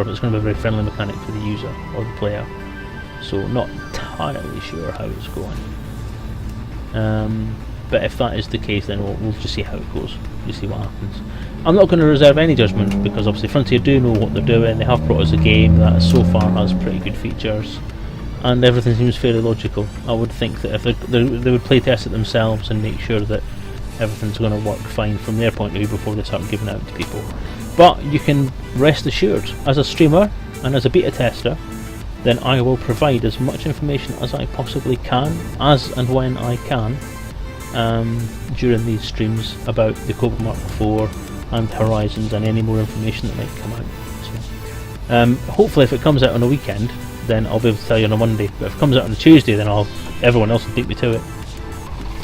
if it's going to be a very friendly mechanic for the user or the player, so not entirely sure how it's going. But if that is the case, then we'll just see how it goes. We'll see what happens. I'm not going to reserve any judgment, because obviously Frontier do know what they're doing. They have brought us a game that so far has pretty good features, and everything seems fairly logical. I would think that if they would play test it themselves and make sure that everything's going to work fine from their point of view before they start giving it out to people. But you can rest assured, as a streamer and as a beta tester, then I will provide as much information as I possibly can, as and when I can, during these streams about the Cobra Mark IV and Horizons and any more information that might come out. So, hopefully if it comes out on a weekend, then I'll be able to tell you on a Monday, but if it comes out on a Tuesday, then everyone else will beat me to it.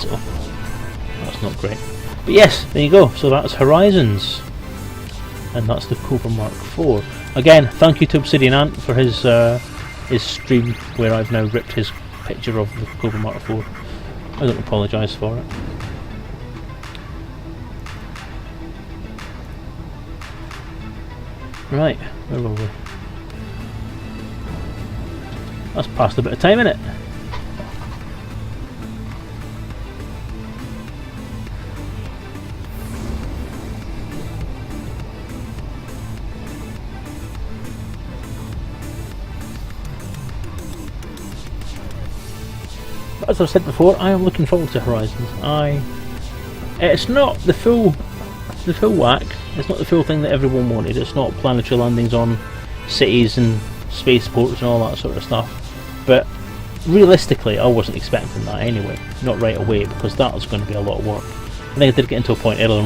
So that's not great. But yes, there you go. So that's Horizons, and that's the Cobra Mark IV. Again, thank you to Obsidian Ant for his stream where I've now ripped his picture of the Cobra Mark IV. I don't apologise for it. Right, where were we? That's past a bit of time, innit? As I've said before, I am looking forward to Horizons. It's not the full whack. It's not the full thing that everyone wanted. It's not planetary landings on cities and spaceports and all that sort of stuff. But realistically, I wasn't expecting that anyway. Not right away, because that was going to be a lot of work. I think I did get into a point earlier